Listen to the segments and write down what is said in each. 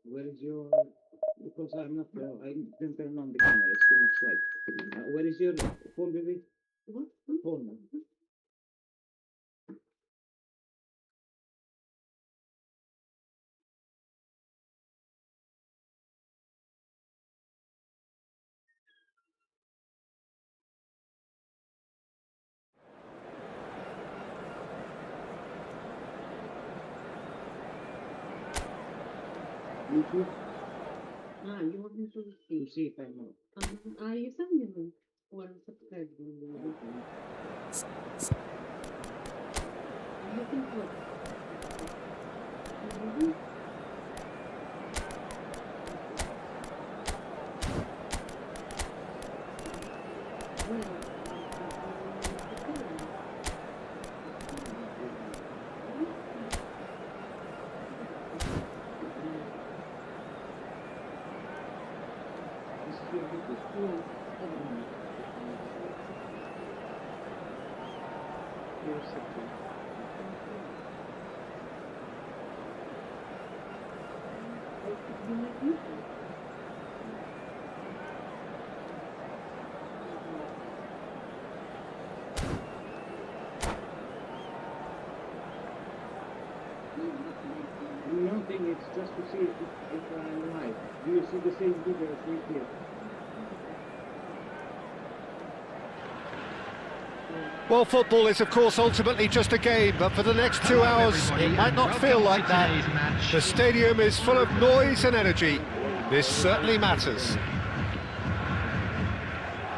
Where is your? Because I'm not. I didn't turn on the camera. It's too much light. Where is your phone, baby? What? Phone. YouTube. You want me to see if I know. You send me the one subscribe. You can put. Nothing, it's just to see if I'm live. Do you see the same video as right here? Well, football is, of course, ultimately just a game, but for the next 2 hours, it might not feel like that. The stadium is full of noise and energy. This certainly matters.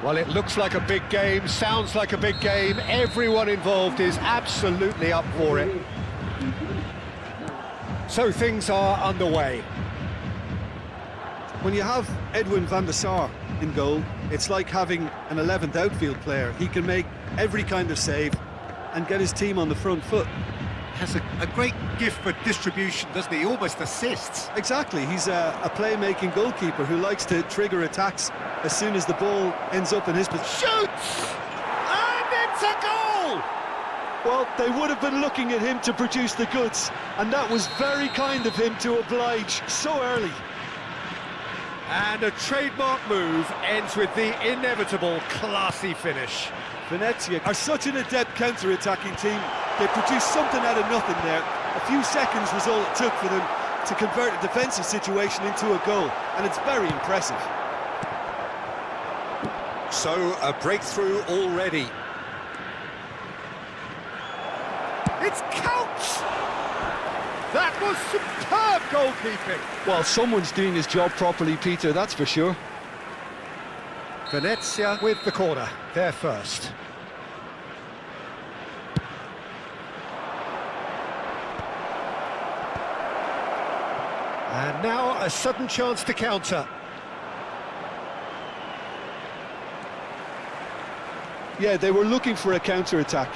Well, it looks like a big game, sounds like a big game. Everyone involved is absolutely up for it. So things are underway. When you have Edwin van der Sar in goal, it's like having an 11th outfield player. He can make every kind of save and get his team on the front foot. Has a great gift for distribution, doesn't he? Almost assists. Exactly, he's a play-making goalkeeper who likes to trigger attacks as soon as the ball ends up in his position. Shoots! And it's a goal! Well, they would have been looking at him to produce the goods, and that was very kind of him to oblige so early. And a trademark move ends with the inevitable classy finish. Venezia are such an adept counter-attacking team. They produced something out of nothing there. A few seconds was all it took for them to convert a defensive situation into a goal, and it's very impressive. So, a breakthrough already. It's counts! That was superb goalkeeping. Well, someone's doing his job properly, Peter, that's for sure. Venezia with the corner, they're first. And now a sudden chance to counter. Yeah, they were looking for a counter-attack.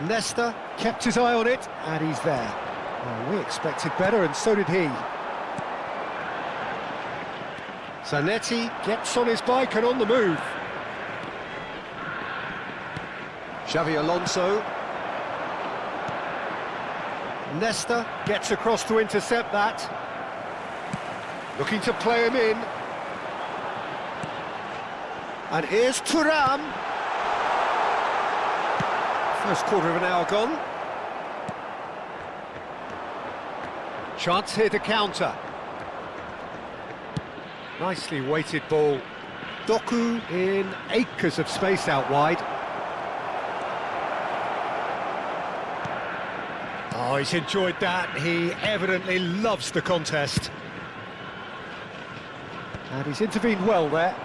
Nesta kept his eye on it, and he's there. Well, we expected better, and so did he. Zanetti gets on his bike and on the move. Xavi Alonso. Nesta gets across to intercept that. Looking to play him in. And here's Thuram. First quarter of an hour gone. Chance here to counter. Nicely weighted ball. Doku in acres of space out wide. Oh, he's enjoyed that. He evidently loves the contest. And he's intervened well there.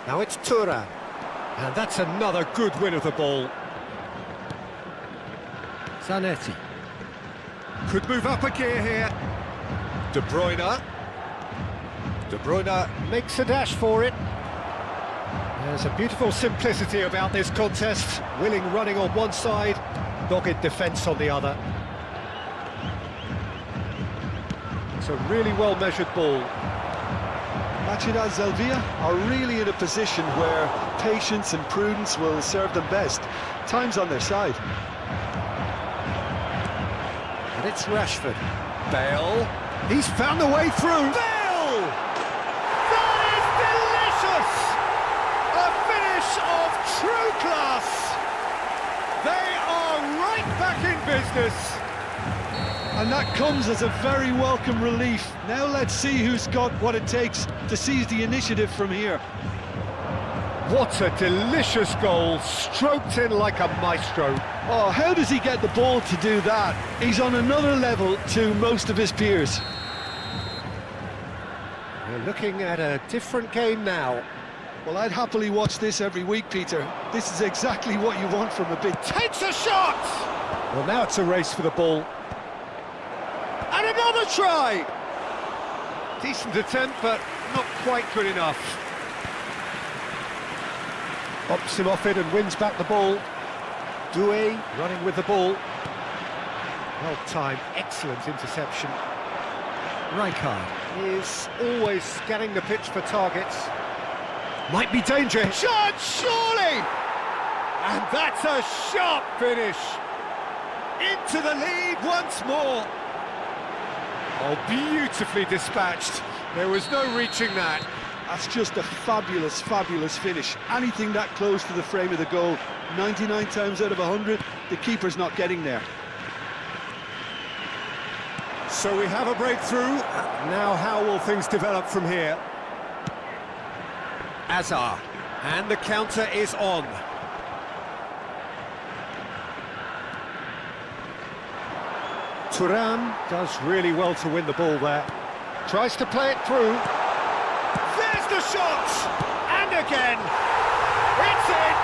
Now it's Thuram. And that's another good win of the ball. Zanetti. Could move up a gear here. De Bruyne. De Bruyne makes a dash for it. There's a beautiful simplicity about this contest. Willing running on one side, dogged defence on the other. It's a really well-measured ball. Machida Zelvia are really in a position where patience and prudence will serve them best. Time's on their side. And it's Rashford. Bale. He's found a way through. Bale! That is delicious! A finish of true class. They are right back in business. And that comes as a very welcome relief. Now let's see who's got what it takes to seize the initiative from here. What a delicious goal, stroked in like a maestro. Oh, how does he get the ball to do that? He's on another level to most of his peers. We're looking at a different game now. Well, I'd happily watch this every week, Peter. This is exactly what you want from a big... Takes a shot! Well, now it's a race for the ball. And another try! Decent attempt, but not quite good enough. Pops him off it and wins back the ball. Doué running with the ball. Well-timed, excellent interception. Rijkaard is always scanning the pitch for targets. Might be dangerous. Shot, surely! And that's a sharp finish. Into the lead once more. Oh, beautifully dispatched. There was no reaching that. That's just a fabulous, fabulous finish. Anything that close to the frame of the goal, 99 times out of 100, the keeper's not getting there. So we have a breakthrough. Now how will things develop from here? Azar. And the counter is on. Thuram does really well to win the ball there. Tries to play it through. There's the shot! And again! It's in!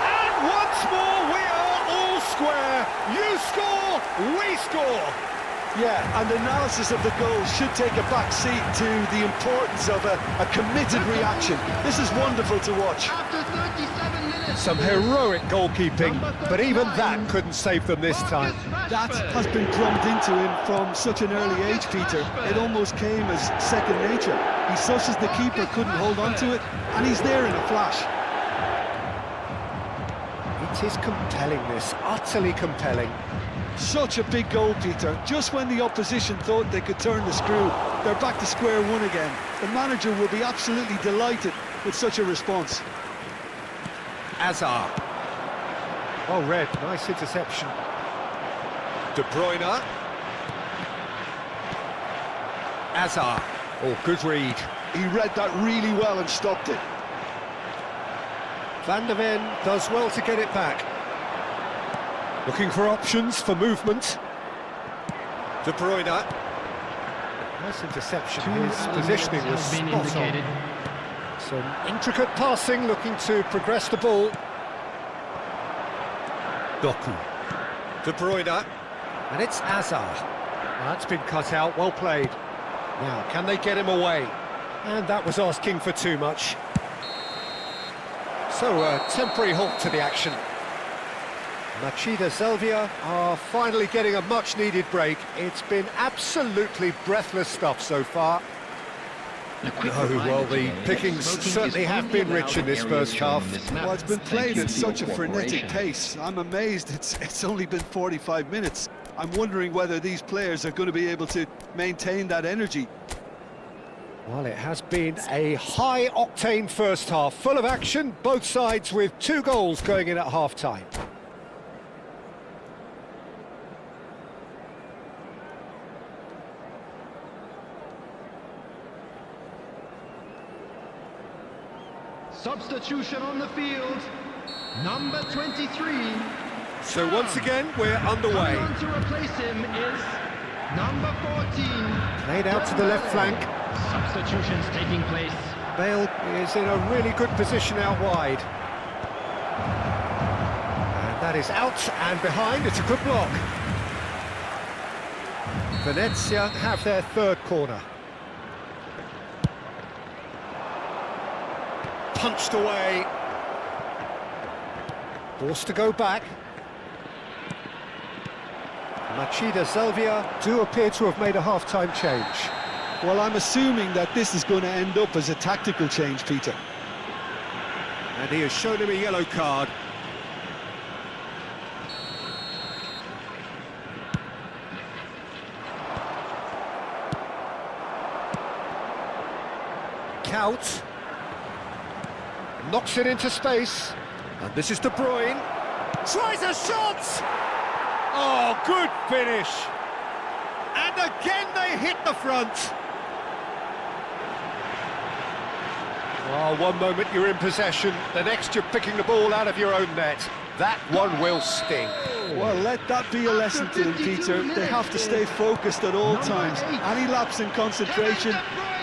And once more we are all square. You score, we score. Yeah, and analysis of the goal should take a back seat to the importance of a committed reaction. This is wonderful to watch. After 37 minutes, Some heroic goalkeeping, but even that couldn't save them this time. That has been drummed into him from such an early age, Peter. It almost came as second nature. He's such as the keeper couldn't hold on to it, and he's there in a flash. It is compelling, this, utterly compelling. Such a big goal, Peter. Just when the opposition thought they could turn the screw, they're back to square one again. The manager will be absolutely delighted with such a response. Azar. Well read, nice interception. De Bruyne. Azar. Oh, good read. He read that really well and stopped it. Van der Ven does well to get it back. Looking for options for movement. De Bruyne. Nice interception. His positioning was spot on. Some intricate passing, looking to progress the ball. Doku. De Bruyne. And it's Hazard. That's been cut out, well played. Now, can they get him away? And that was asking for too much. So, a temporary halt to the action. Machida Zelvia are finally getting a much-needed break. It's been absolutely breathless stuff so far. Oh, well, the pickings certainly have been rich in this first half. Well, it's been played at such a frenetic pace. I'm amazed it's only been 45 minutes. I'm wondering whether these players are going to be able to maintain that energy. Well, it has been a high-octane first half, full of action, both sides with 2 goals going in at half-time. Substitution on the field. Number 23. So once again, we're underway. Coming on to replace him is number 14. Played out to the left flank. Substitutions taking place. Bale is in a really good position out wide. And that is out and behind. It's a good block. Venezia have their 3rd corner. Punched away. Forced to go back. Machida Zelvia do appear to have made a half-time change. Well, I'm assuming that this is going to end up as a tactical change, Peter. And he has shown him a yellow card. Kaut knocks it into space, and this is De Bruyne. Tries a shot! Oh, good finish! And again they hit the front. Oh, one moment you're in possession, the next you're picking the ball out of your own net. That one will sting. Well, let that be a lesson to them, Peter. They have to stay focused at all times. Any lapse in concentration,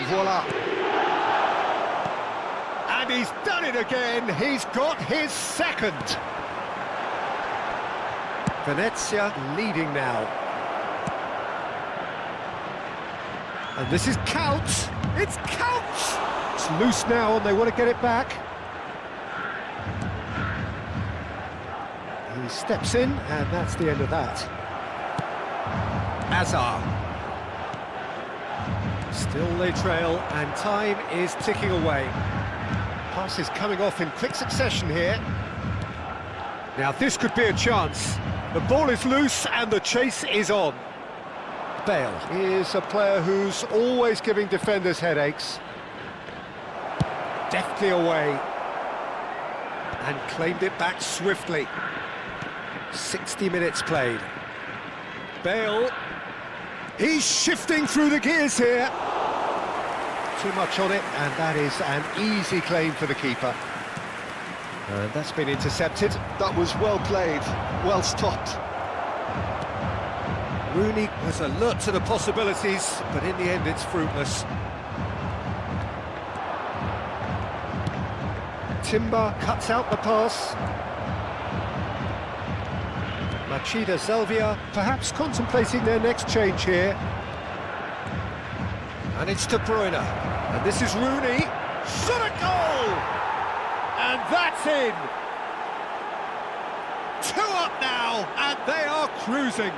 voila. And he's done it again. He's got his 2nd. Venezia leading now. And this is Kaut. It's Kaut! It's loose now and they want to get it back. He steps in and that's the end of that. Hazard. Still they trail and time is ticking away. Pass is coming off in quick succession here. Now this could be a chance. The ball is loose and the chase is on. Bale is a player who's always giving defenders headaches. Deftly away. And claimed it back swiftly. 60 minutes played. Bale. He's shifting through the gears here. Too much on it, and that is an easy claim for the keeper. And that's been intercepted. That was well played, well stopped. Rooney was alert to the possibilities, but in the end it's fruitless. Timber cuts out the pass. Machida Zelvia perhaps contemplating their next change here. And it's De Bruyne. And this is Rooney. Shot a goal! And that's in! 2 up now, and they are cruising.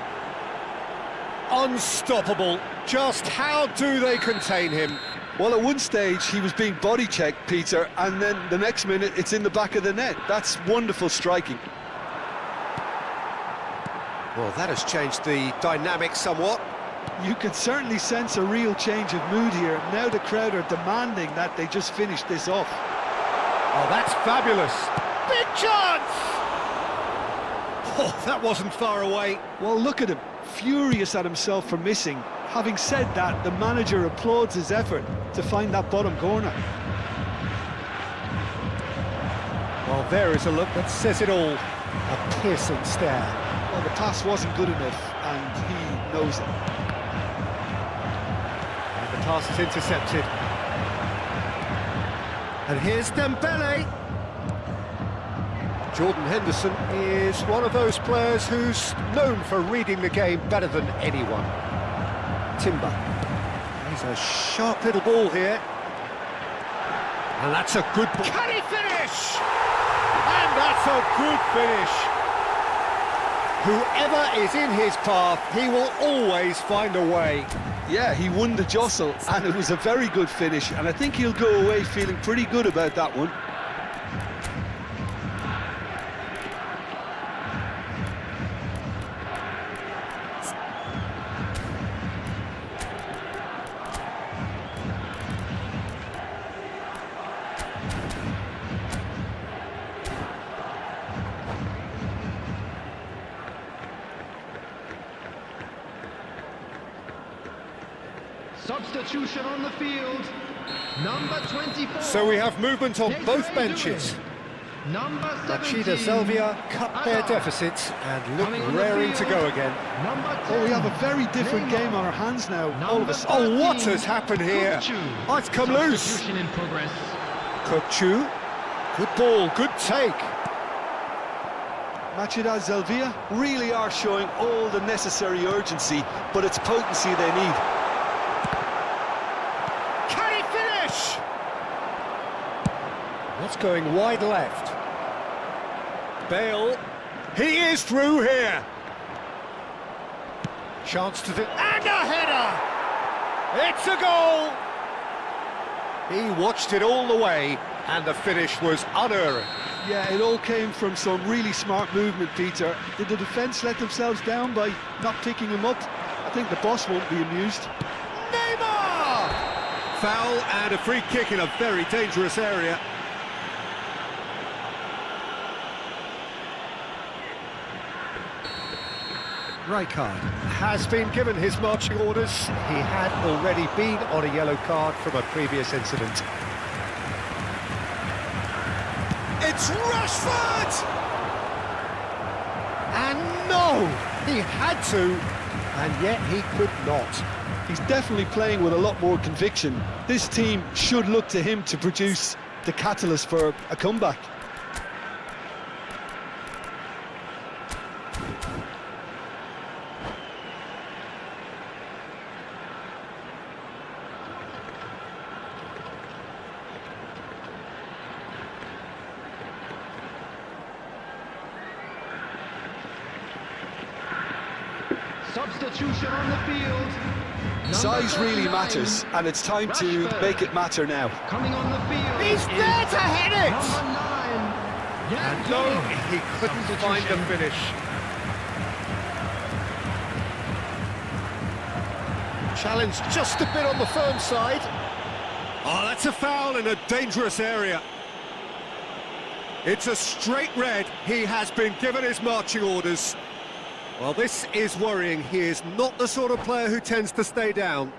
Unstoppable. Just how do they contain him? Well, at one stage he was being body checked, Peter, and then the next minute it's in the back of the net. That's wonderful striking. Well, that has changed the dynamic somewhat. You can certainly sense a real change of mood here. Now the crowd are demanding that they just finish this off. Oh, that's fabulous. Big chance! Oh, that wasn't far away. Well, look at him, furious at himself for missing. Having said that, the manager applauds his effort to find that bottom corner. Well, there is a look that says it all. A piercing stare. Well, the pass wasn't good enough, and he knows it. And the pass is intercepted. And here's Dembele. Jordan Henderson is one of those players who's known for reading the game better than anyone. Timber. He's a sharp little ball here. And that's a good ball. Can he finish? And that's a good finish. Whoever is in his path, he will always find a way. Yeah, he won the jostle, and it was a very good finish, and I think he'll go away feeling pretty good about that one. Substitution on the field. Number 24. So we have movement on Take both away benches. Doing. Number 17. Machida Selvia cut their deficit and look Coming on the raring to field. go again. Number 10. Oh, we have a very different game on our hands now, all of a sudden. Oh, what has happened here? Oh, it's come loose. Substitution in progress. Kukçu. Good ball, good take. Machida Zelvia really are showing all the necessary urgency, but it's potency they need. Can he finish? That's going wide left. Bale. He is through here. Chance to do... And a header! It's a goal! He watched it all the way, and the finish was unerring. Yeah, it all came from some really smart movement, Peter. Did the defence let themselves down by not picking him up? I think the boss won't be amused. Neymar! Foul and a free kick in a very dangerous area. Rijkaard has been given his marching orders. He had already been on a yellow card from a previous incident. It's Rashford! And no! He had to, and yet he could not. He's definitely playing with a lot more conviction. This team should look to him to produce the catalyst for a comeback. Substitution on the field. Size Number really 39. matters, and it's time to Rashford. make it matter now. Coming on the field. He's is there to hit it! Number 9. Yeah, And no, he couldn't find the finish. Challenge just a bit on the firm side. Oh, that's a foul in a dangerous area. It's a straight red. He has been given his marching orders. Well, this is worrying. He is not the sort of player who tends to stay down.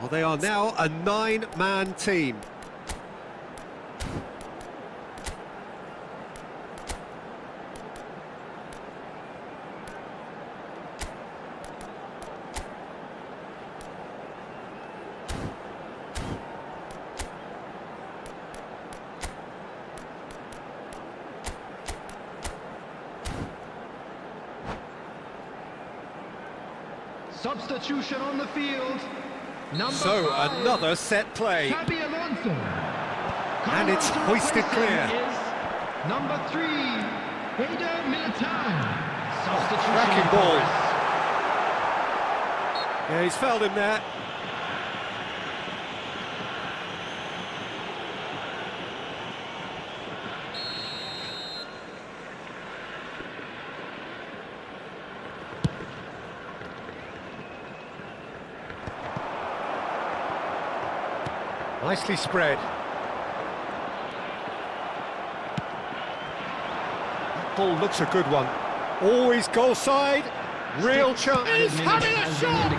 Well, they are now a 9-man team. Substitution on the field. Number So, 5. another set play. Xabi Alonso. And it's Coming on to hoisted replace clear. him is number 3, Eder Militao. Substitution Cracking in ball. progress. Yeah, he's fouled him there. Nicely spread. That ball looks a good one. Always goal side. Real chance. He's having a shot!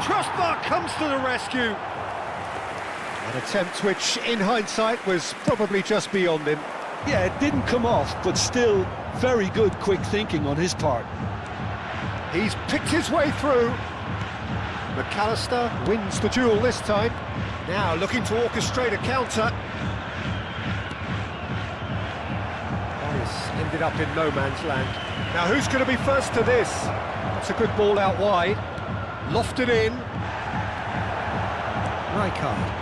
Crossbar comes to the rescue. An attempt which, in hindsight, was probably just beyond him. Yeah, it didn't come off, but still very good quick thinking on his part. He's picked his way through. McAllister wins the duel this time. Now looking to orchestrate a counter. This ended up in no man's land. Now who's going to be first to this? That's a good ball out wide. Lofted in. Rijkaard.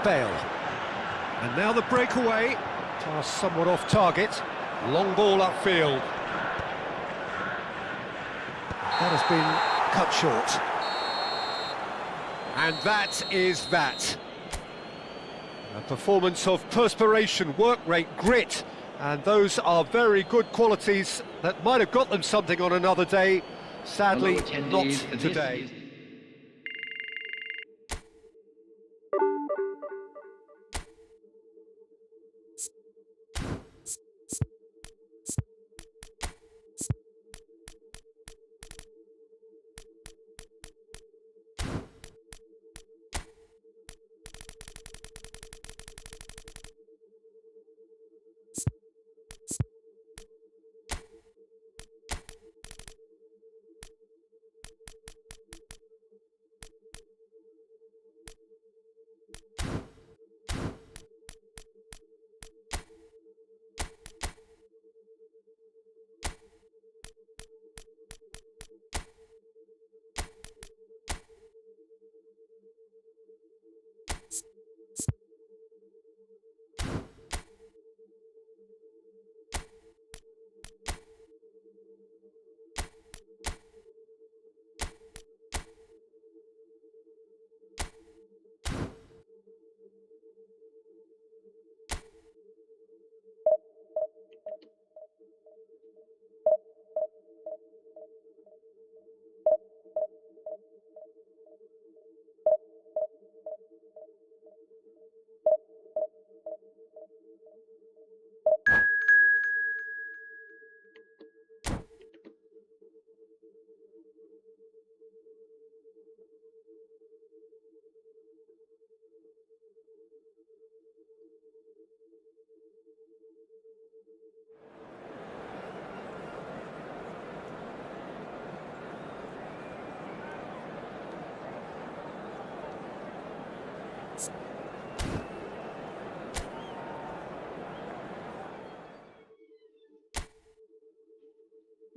Bale. And now the breakaway. Pass somewhat off target. Long ball upfield. That has been cut short. And that is that. A performance of perspiration, work rate, grit, and those are very good qualities that might have got them something on another day. Sadly, not today.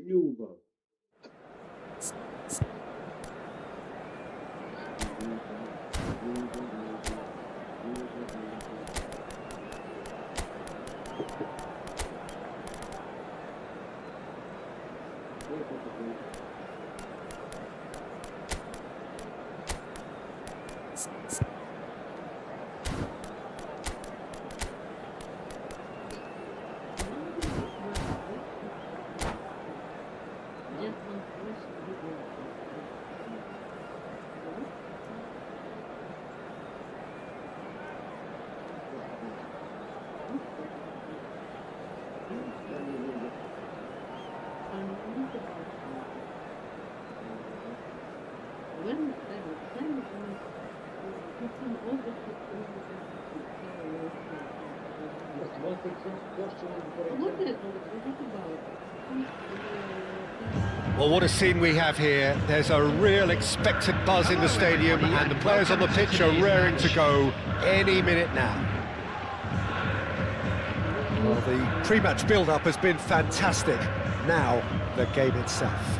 Ljubav. Well, what a scene we have here. There's a real expected buzz in the stadium, and the players on the pitch are raring to go any minute now. Well, the pre-match build-up has been fantastic. Now, the game itself.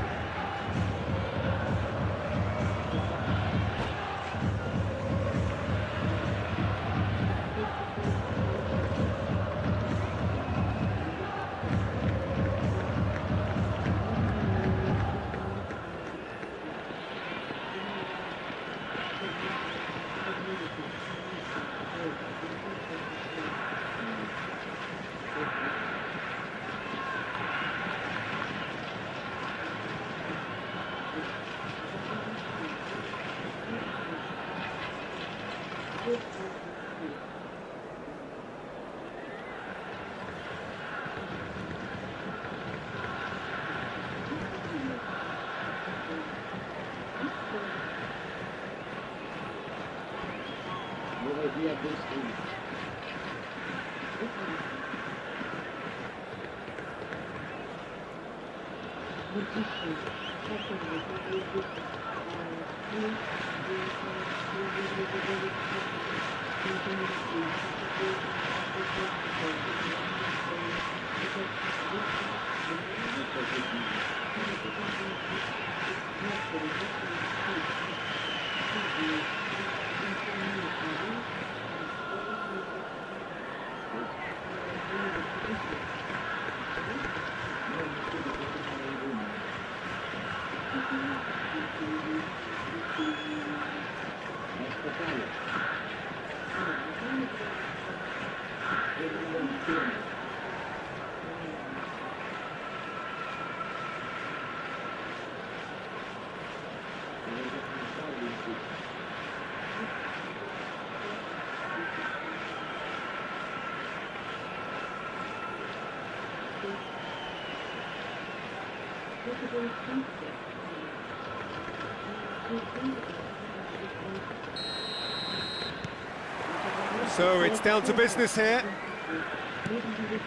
So it's down to business here.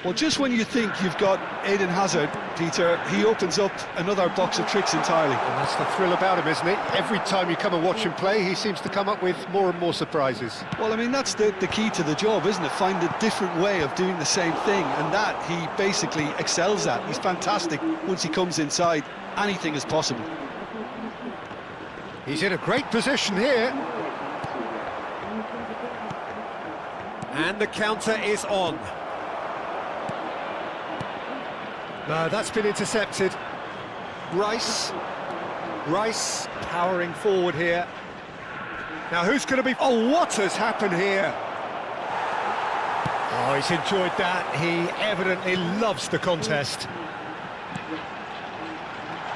Well, just when you think you've got Eden Hazard, Peter, he opens up another box of tricks entirely. And that's the thrill about him, isn't it? Every time you come and watch him play, he seems to come up with more and more surprises. Well, I mean, that's the key to the job, isn't it? Find a different way of doing the same thing, and that he basically excels at. He's fantastic once he comes inside. Anything is possible. He's in a great position here. And the counter is on. No, that's been intercepted. Rice powering forward here. Now who's going to be... Oh, what has happened here? Oh, he's enjoyed that. He evidently loves the contest.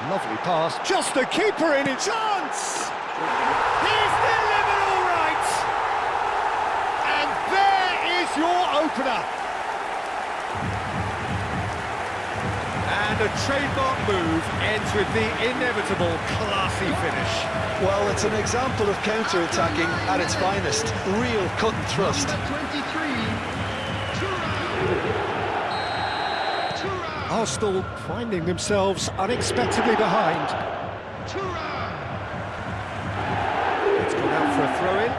Lovely pass. Just the keeper in his chance! He's delivered all right! And there is your opener. And a trademark move ends with the inevitable classy finish. Well, it's an example of counter-attacking at its finest. Real cut and thrust. Arsenal finding themselves unexpectedly behind. It's gone out for a throw-in.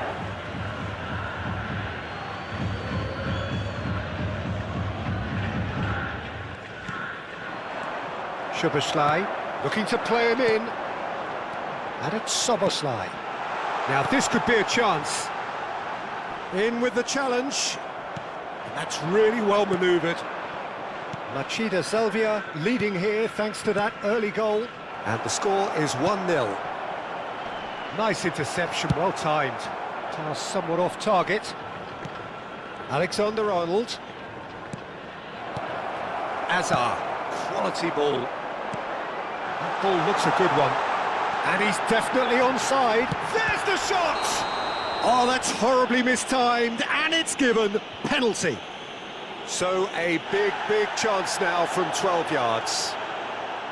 Szoboszlai looking to play him in. And it's Szoboszlai. Now this could be a chance. In with the challenge. And that's really well manoeuvred. Machida Selvia leading here thanks to that early goal. And the score is 1-0. Nice interception, well timed. Pass somewhat off target. Alexander-Arnold. Azar, quality ball. That ball looks a good one. And he's definitely onside. There's the shot! Oh, that's horribly mistimed, and it's given. Penalty. So a big chance now from 12 yards.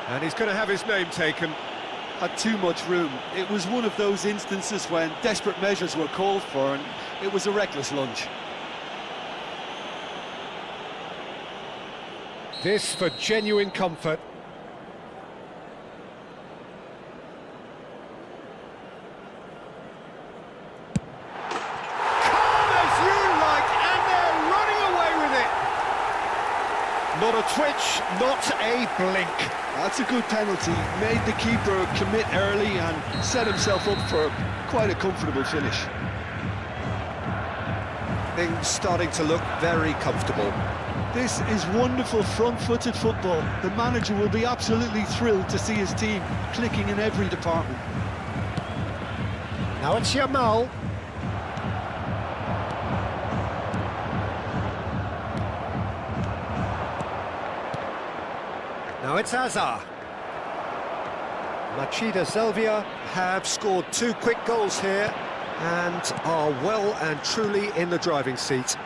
And he's going to have his name taken. Had too much room. It was one of those instances when desperate measures were called for, and it was a reckless lunge. This for genuine comfort. Not a twitch, not a blink. That's a good penalty. Made the keeper commit early and set himself up for quite a comfortable finish. Things starting to look very comfortable. This is wonderful front-footed football. The manager will be absolutely thrilled to see his team clicking in every department. Now it's Yamal. Now it's Azar. Machida Selvia have scored 2 quick goals here and are well and truly in the driving seat.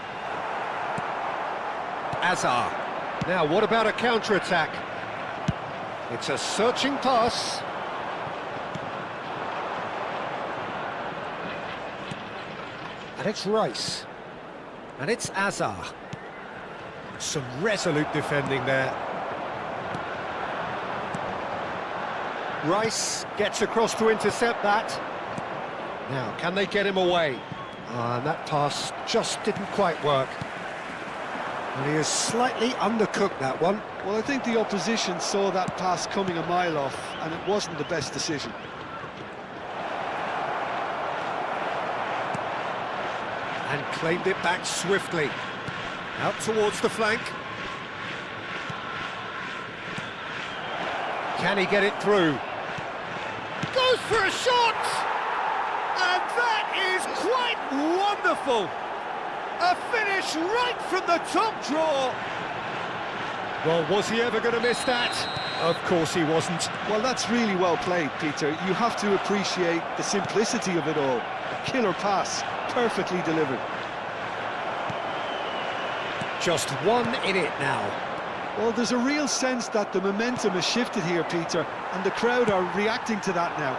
Azar. Now what about a counter-attack? It's a searching pass. And it's Rice. And it's Azar. Some resolute defending there. Rice gets across to intercept that. Now, can they get him away? And that pass just didn't quite work. And he is slightly undercooked, that one. Well, I think the opposition saw that pass coming a mile off, and it wasn't the best decision. And claimed it back swiftly. Out towards the flank. Can he get it through? Goes for a shot! And that is quite wonderful! A finish right from the top draw! Well, was he ever going to miss that? Of course he wasn't. Well, that's really well played, Peter. You have to appreciate the simplicity of it all. A killer pass, perfectly delivered. Just one in it now. Well, there's a real sense that the momentum has shifted here, Peter, and the crowd are reacting to that now.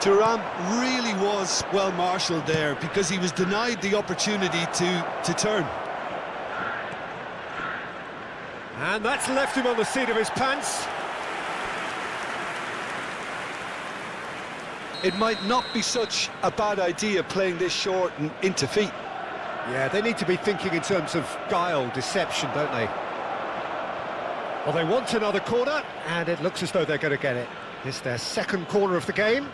Thuram really was well marshalled there because he was denied the opportunity to turn. And that's left him on the seat of his pants. It might not be such a bad idea playing this short and into feet. Yeah, they need to be thinking in terms of guile, deception, don't they? Well, they want another corner, and it looks as though they're going to get it. It's their second corner of the game.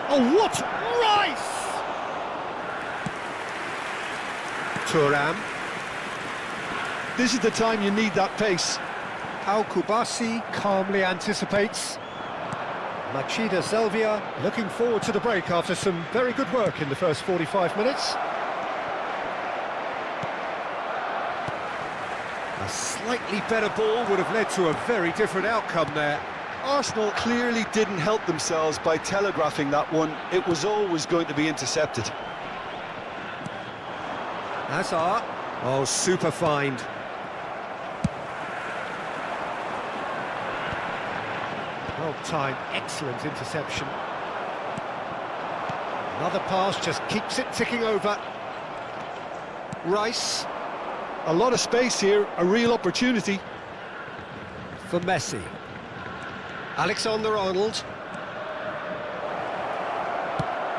Oh, what Rice! Thuram. This is the time you need that pace. Al-Kubasi calmly anticipates. Machida Zelvia looking forward to the break after some very good work in the first 45 minutes. A slightly better ball would have led to a very different outcome there. Arsenal clearly didn't help themselves by telegraphing that one. It was always going to be intercepted. Hazard. Oh, super find. Well timed, excellent interception. Another pass just keeps it ticking over. Rice. A lot of space here, a real opportunity. For Messi. Alexander-Arnold.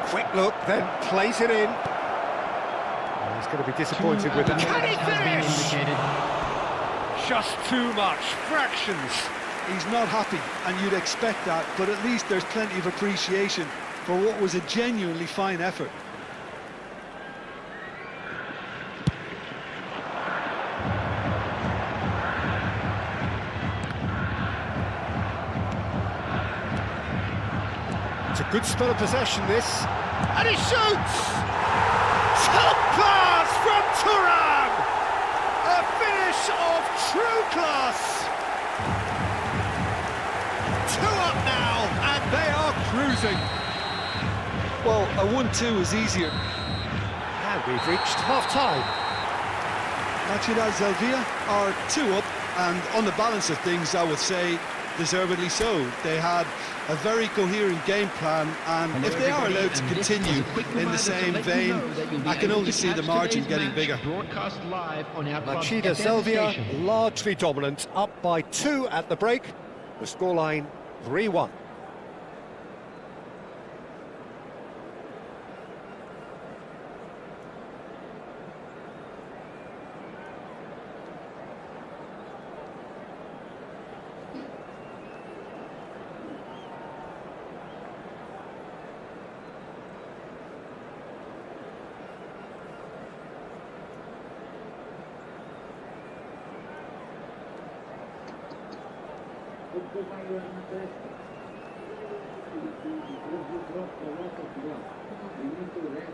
Quick look, then plays it in. Oh, he's going to be disappointed with that. Can he finish? Just too much, fractions. He's not happy, and you'd expect that, but at least there's plenty of appreciation for what was a genuinely fine effort. It's a good spell of possession, this. And he shoots! Top pass from Thuram! A finish of true class! 2 up now, and they are cruising. Well, a 1-2 is easier. And we've reached half-time. Machida Zelvia are 2 up, and on the balance of things, I would say, deservedly so. They had a very coherent game plan, and if they are allowed to continue in the same vein, I can only see the margin getting bigger. Machida Zelvia largely dominant, up by 2 at the break. The scoreline 3-1.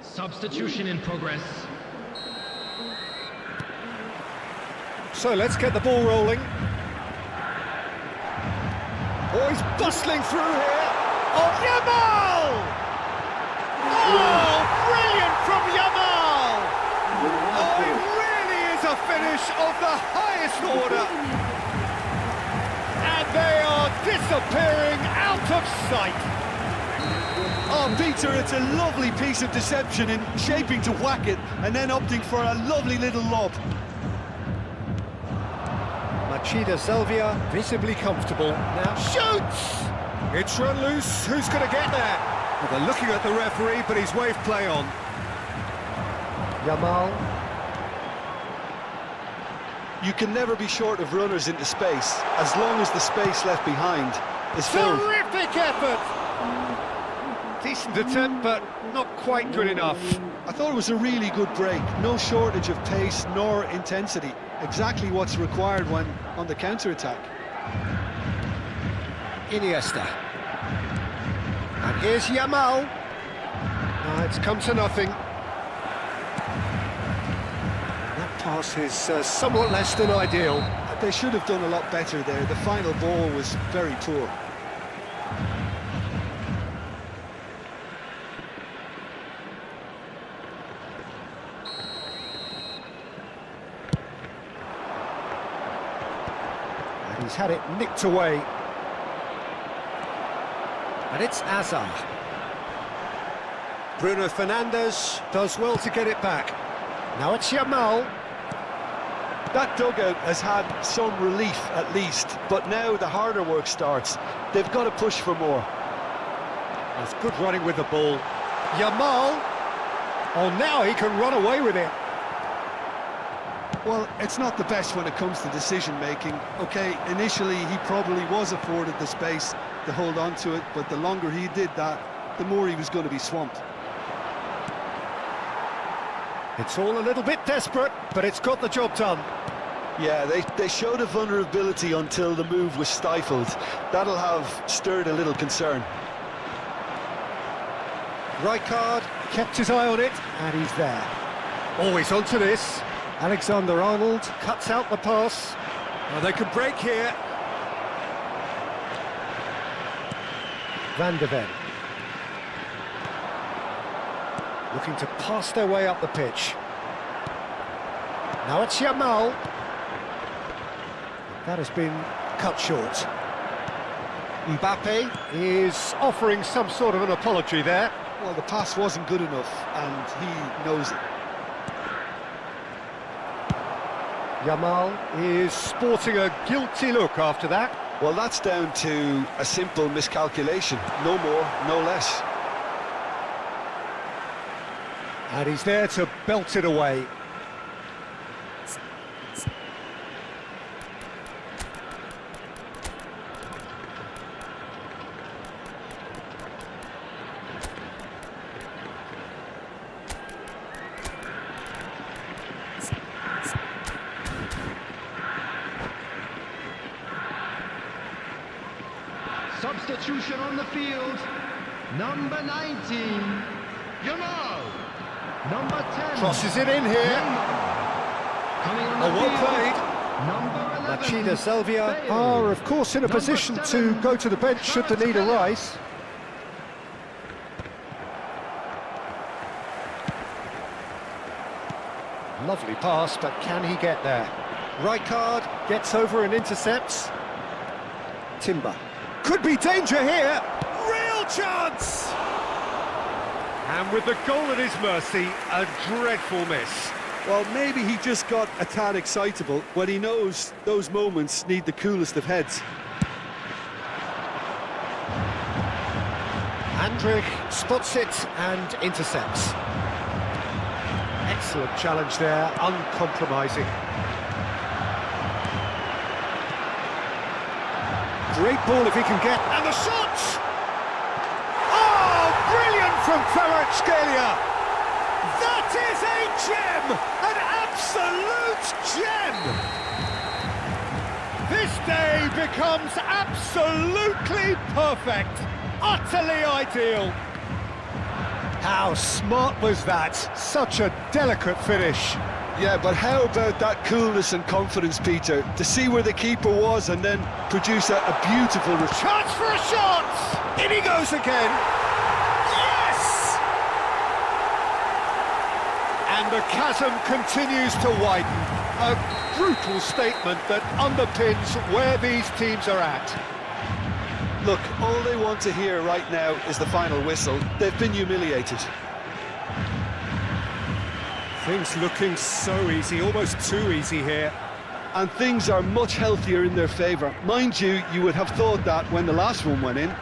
Substitution in progress. So let's get the ball rolling. Oh, he's bustling through here. Oh, Yamal! Oh, brilliant from Yamal! Oh, it really is a finish of the highest order. disappearing out of sight. Oh, Peter, it's a lovely piece of deception in shaping to whack it and then opting for a lovely little lob. Machida Zelvia visibly comfortable. Now shoots! It's run loose. Who's going to get there? Well, they're looking at the referee, but he's waved play on. Yamal. You can never be short of runners into space, as long as the space left behind is filled. Terrific effort! Decent attempt, but not quite good enough. I thought it was a really good break. No shortage of pace nor intensity. Exactly what's required when on the counter-attack. Iniesta. And here's Yamal. It's come to nothing. That pass is somewhat less than ideal. They should have done a lot better there. The final ball was very poor. He's had it nicked away. And it's Azar. Bruno Fernandes does well to get it back. Now it's Yamal. That dugout has had some relief at least, but now the harder work starts. They've got to push for more. That's good running with the ball. Yamal. Oh, now he can run away with it. Well, it's not the best when it comes to decision-making. OK, initially he probably was afforded the space to hold on to it, but the longer he did that, the more he was going to be swamped. It's all a little bit desperate, but it's got the job done. Yeah, they showed a vulnerability until the move was stifled. That'll have stirred a little concern. Rijkaard kept his eye on it, and he's there. Always onto this. Alexander-Arnold cuts out the pass. Oh, they could break here. Van de Ven. Looking to pass their way up the pitch. Now it's Yamal. That has been cut short. Mbappe is offering some sort of an apology there. Well, the pass wasn't good enough, and he knows it. Yamal is sporting a guilty look after that. Well, that's down to a simple miscalculation. No more, no less. And he's there to belt it away. Substitution on the field. Number 19, Yamal. Number 10. Crosses it in here. Coming on the Well played. field. Number 11. Machida Zelvia Bale. are, of course, in a Number position 7. to go to the bench should the need arise. Lovely pass, but can he get there? Rijkaard gets over and intercepts. Timber. Could be danger here. Real chance! And with the goal at his mercy, a dreadful miss. Well, maybe he just got a tad excitable when he knows those moments need the coolest of heads. Andrich spots it and intercepts. Excellent challenge there, uncompromising. Great ball if he can get... And the shot! Oh, brilliant from Kvaratskhelia! That is a gem! An absolute gem! This day becomes absolutely perfect! Utterly ideal! How smart was that? Such a delicate finish. Yeah, but how about that coolness and confidence, Peter? To see where the keeper was and then produce a beautiful... Chance for a shot! In he goes again! Yes! And the chasm continues to widen. A brutal statement that underpins where these teams are at. Look, all they want to hear right now is the final whistle. They've been humiliated. Things looking so easy, almost too easy here. And things are much healthier in their favour. Mind you, you would have thought that when the last one went in.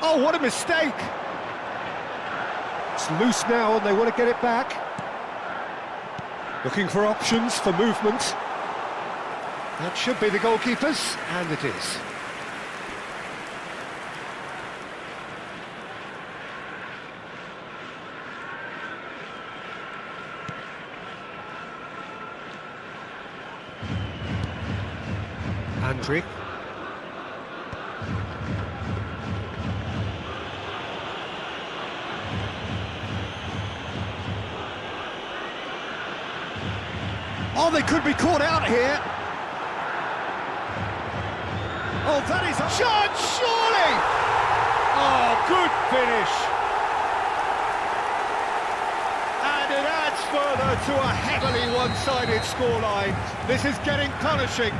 Oh, what a mistake! It's loose now and they want to get it back. Looking for options for movement. That should be the goalkeepers, and it is. Andriy. Oh, they could be caught out here. Oh, that is a shot, surely! Oh, good finish. And it adds further to a heavily one-sided scoreline. This is getting punishing.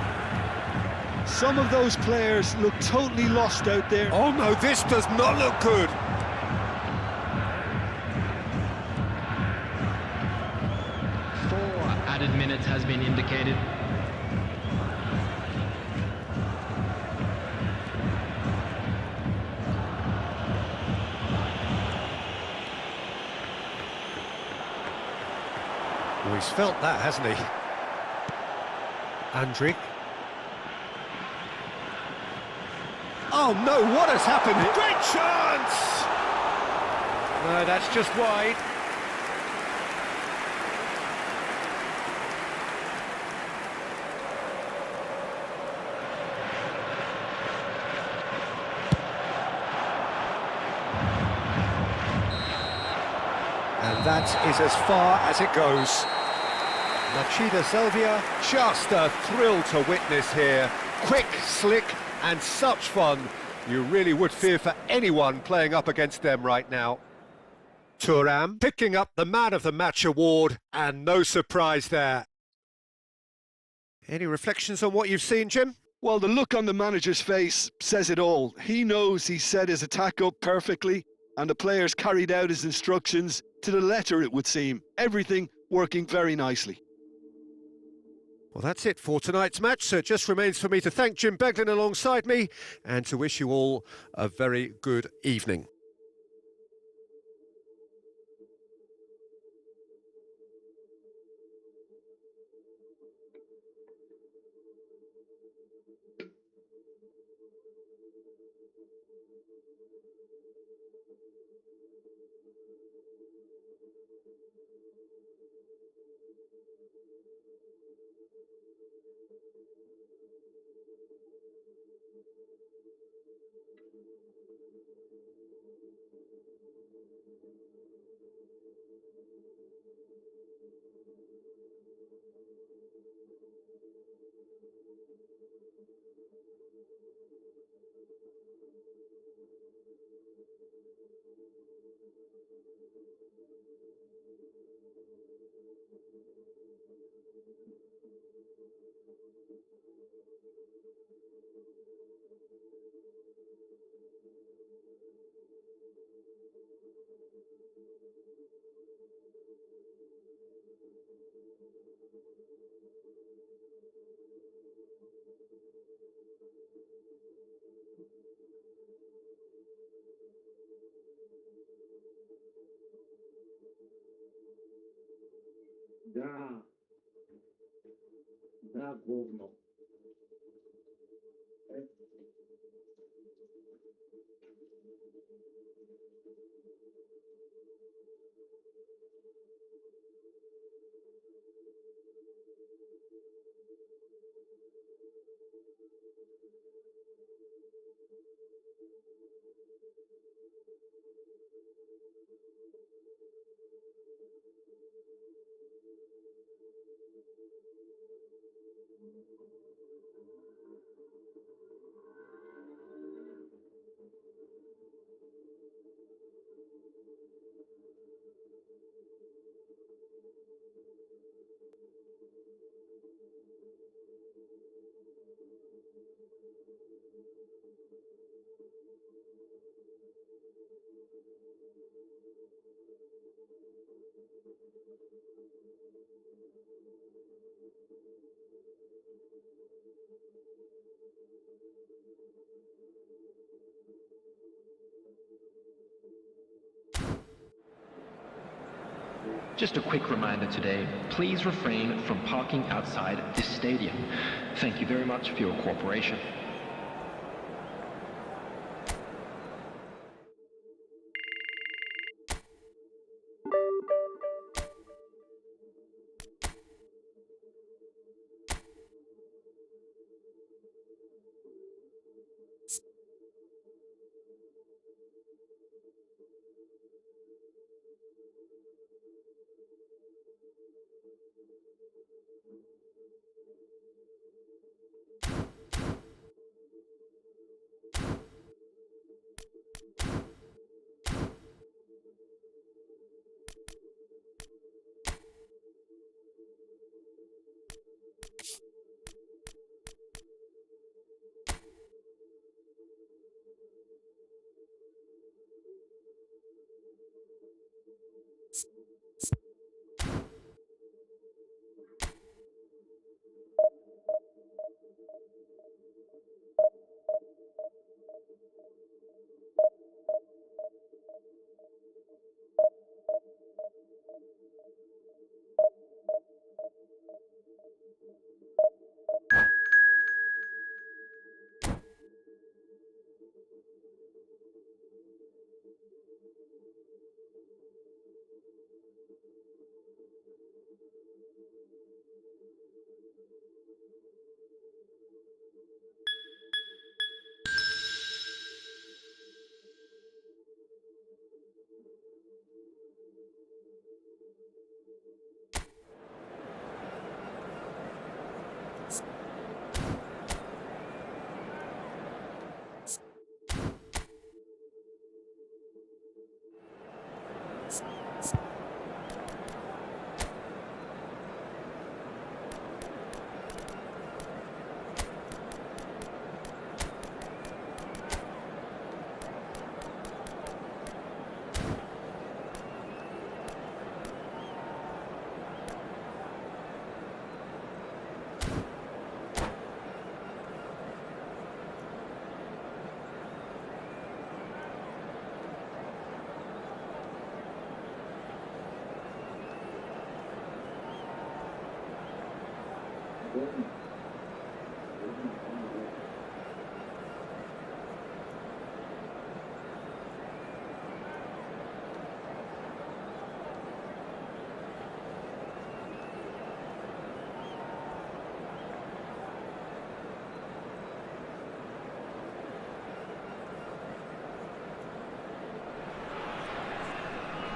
Some of those players look totally lost out there. Oh no, this does not look good. Added minutes has been indicated. Well, he's felt that, hasn't he? Andriy. Oh no, what has happened? Great chance! No, that's just wide. And that is as far as it goes. Machida Selvia, just a thrill to witness here. Quick, slick, and such fun. You really would fear for anyone playing up against them right now. Thuram picking up the Man of the Match award, and no surprise there. Any reflections on what you've seen, Jim? Well, the look on the manager's face says it all. He knows he set his attack up perfectly, and the players carried out his instructions to the letter, it would seem. Everything working very nicely. Well, that's it for tonight's match, so it just remains for me to thank Jim Beglin alongside me and to wish you all a very good evening. Da gówno. Just a quick reminder today, please refrain from parking outside this stadium. Thank you very much for your cooperation.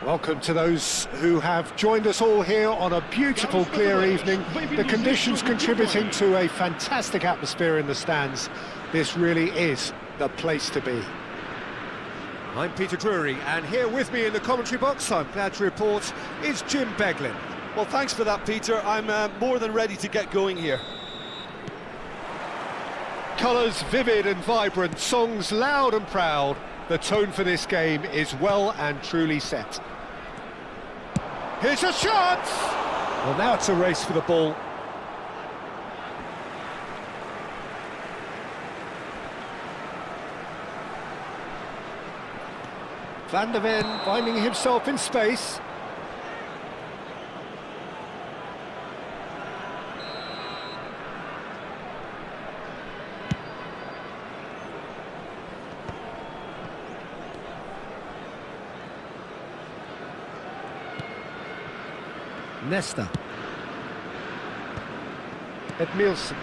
Welcome to those who have joined us all here on a beautiful, clear evening. The conditions contributing to a fantastic atmosphere in the stands. This really is the place to be. I'm Peter Drury, and here with me in the commentary box, I'm glad to report, is Jim Beglin. Well, thanks for that, Peter. I'm more than ready to get going here. Colours vivid and vibrant, songs loud and proud. The tone for this game is well and truly set. Here's a shot! Well, now it's a race for the ball. Van der Ven finding himself in space. Nesta. Edmilson.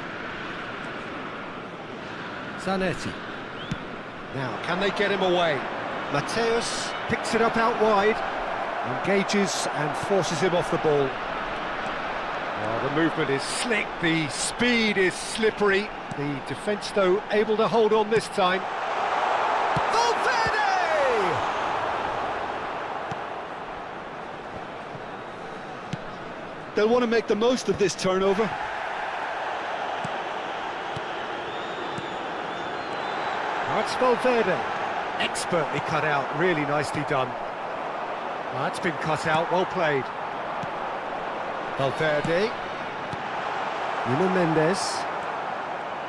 Zanetti. Now, can they get him away? Mateus picks it up out wide, engages and forces him off the ball. Oh, the movement is slick, the speed is slippery. The defence, though, able to hold on this time. They'll want to make the most of this turnover. That's Valverde. Expertly cut out, really nicely done. That's been cut out, well played. Valverde. Nuno Mendes.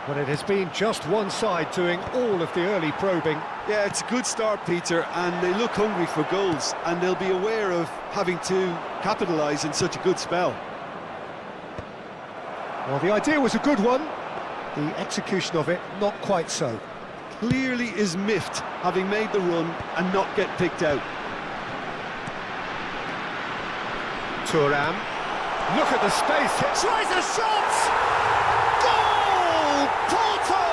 But it has been just one side doing all of the early probing. Yeah, it's a good start, Peter, and they look hungry for goals, and they'll be aware of having to capitalise in such a good spell. Well, the idea was a good one. The execution of it, not quite so. Clearly is miffed, having made the run and not get picked out. Thuram. Look at the space. Tries a shot! Goal! Porto!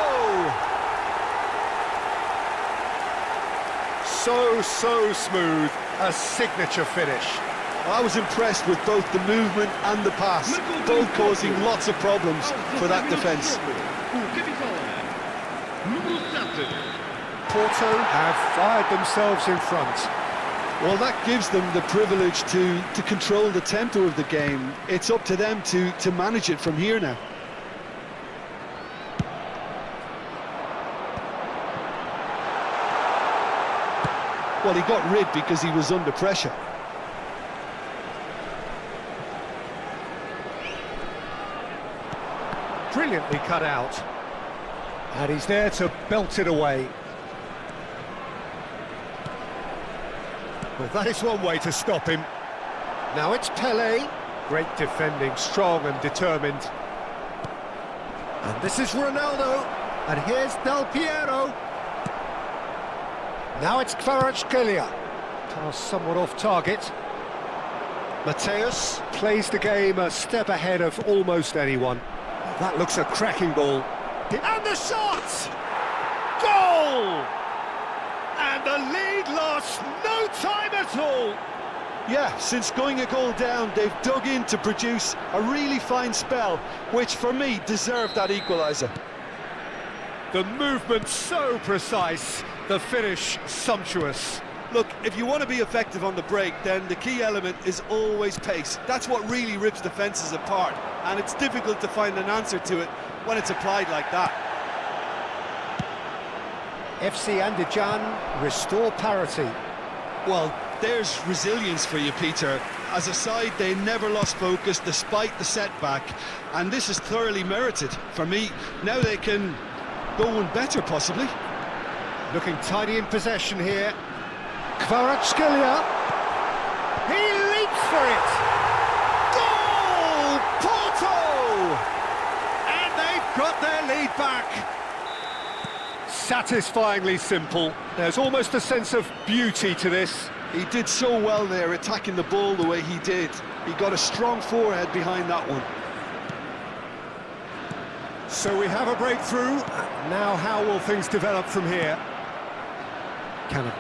So smooth. A signature finish. I was impressed with both the movement and the pass, both causing lots of problems for that defence. Porto have fired themselves in front. Well, that gives them the privilege to control the tempo of the game. It's up to them to manage it from here now. Well, he got rid because he was under pressure. Brilliantly cut out. And he's there to belt it away. Well, that is one way to stop him. Now it's Pelé. Great defending, strong and determined. And this is Ronaldo. And here's Del Piero. Now it's Kvaratskhelia. Pass somewhat off target. Mateus plays the game a step ahead of almost anyone. That looks a cracking ball. And the shot! Goal! And the lead lost no time at all. Yeah, since going a goal down, they've dug in to produce a really fine spell, which for me deserved that equaliser. The movement so precise, the finish sumptuous. Look, if you want to be effective on the break, then the key element is always pace. That's what really rips defences apart, and it's difficult to find an answer to it when it's applied like that. FC Andijan restore parity. Well, there's resilience for you, Peter. As a side, they never lost focus despite the setback, and this is thoroughly merited. For me, now they can go one better, possibly. Looking tidy in possession here. Kvaratskhelia. He leaps for it. Goal! Porto! And they've got their lead back. Satisfyingly simple. There's almost a sense of beauty to this. He did so well there, attacking the ball the way he did. He got a strong forehead behind that one. So we have a breakthrough. Now how will things develop from here?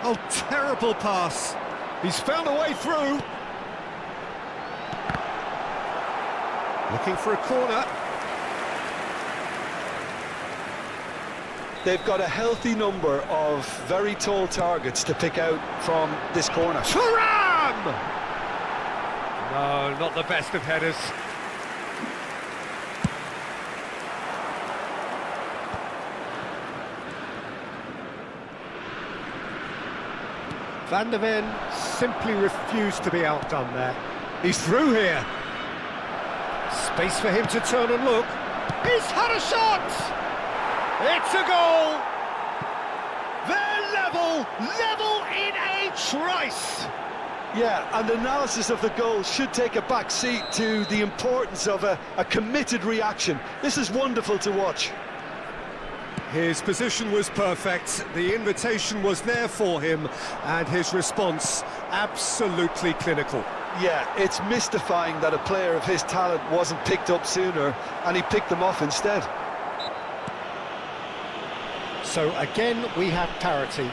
Oh, terrible pass. He's found a way through. Looking for a corner. They've got a healthy number of very tall targets to pick out from this corner. Thuram! No, not the best of headers. Van der Ven simply refused to be outdone there. He's through here. Space for him to turn and look. He's had a shot! It's a goal! They're level in a trice! Yeah, and analysis of the goal should take a back seat to the importance of a committed reaction. This is wonderful to watch. His position was perfect, the invitation was there for him, and his response absolutely clinical. Yeah, it's mystifying that a player of his talent wasn't picked up sooner, and he picked them off instead. So again, we have parity.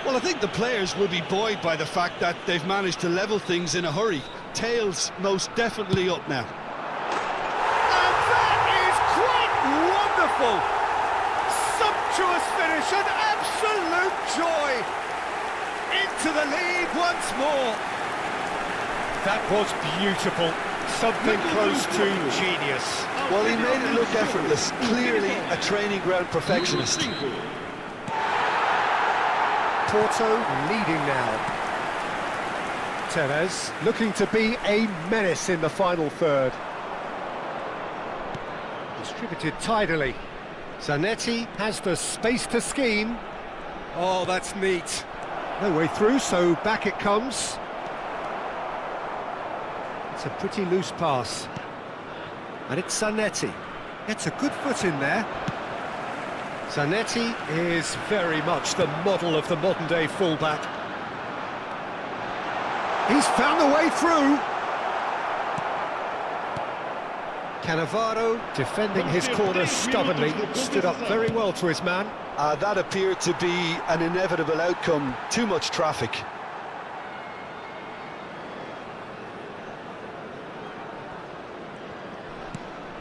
Well, I think the players will be buoyed by the fact that they've managed to level things in a hurry. Tails most definitely up now. And that is quite wonderful! Sumptuous finish, an absolute joy! Into the lead once more. That was beautiful. Something close to genius. Well, he made it look effortless. Clearly a training ground perfectionist. Porto leading now. Tevez looking to be a menace in the final third. Distributed tidily. Zanetti has the space to scheme. Oh, that's neat. No way through, so back it comes. It's a pretty loose pass. And it's Zanetti. Gets a good foot in there. Zanetti is very much the model of the modern-day fullback. He's found the way through. Cannavaro, defending his corner stubbornly, stood up very well to his man. That appeared to be an inevitable outcome. Too much traffic.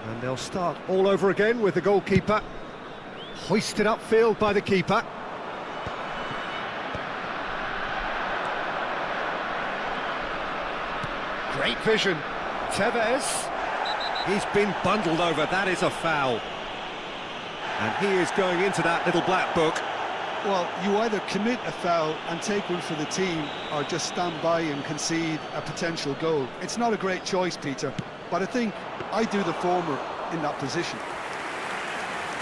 And they'll start all over again with the goalkeeper. Hoisted upfield by the keeper. Great vision. Tevez. He's been bundled over. That is a foul. And he is going into that little black book. Well, you either commit a foul and take one for the team, or just stand by and concede a potential goal. It's not a great choice, Peter, but I think I do the former in that position.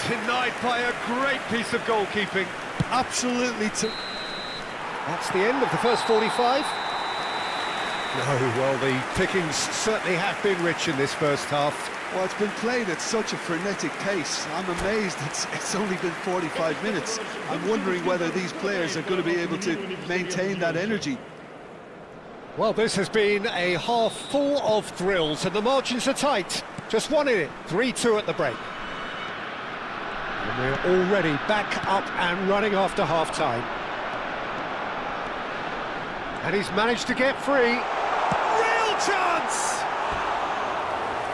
Denied by a great piece of goalkeeping. Absolutely. That's the end of the first 45. No, well, the pickings certainly have been rich in this first half. Well, it's been played at such a frenetic pace. I'm amazed it's only been 45 minutes. I'm wondering whether these players are going to be able to maintain that energy. Well, this has been a half full of thrills, and the margins are tight. Just one in it, 3-2 at the break. And we're already back up and running after half-time. And he's managed to get free. Real chance!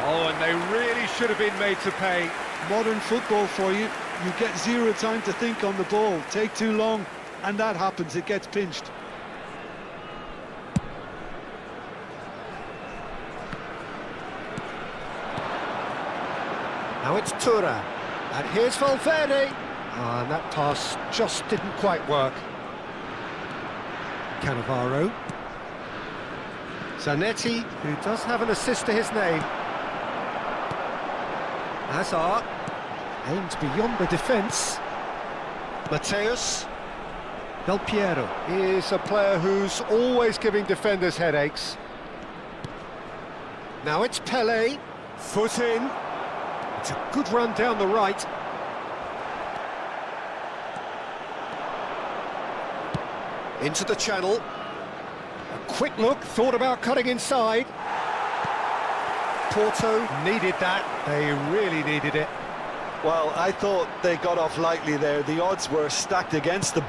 Oh, and they really should have been made to pay. Modern football for you. You get zero time to think on the ball. Take too long, and that happens. It gets pinched. Now it's Tura. And here's Valverde. And that pass just didn't quite work. Cannavaro. Zanetti, who does have an assist to his name. Hazard aims beyond the defence. Mateus. Del Piero is a player who's always giving defenders headaches. Now it's Pele. Foot in. It's a good run down the right. Into the channel. A quick look, thought about cutting inside. Porto needed that. They really needed it. Well, I thought they got off lightly there. The odds were stacked against them.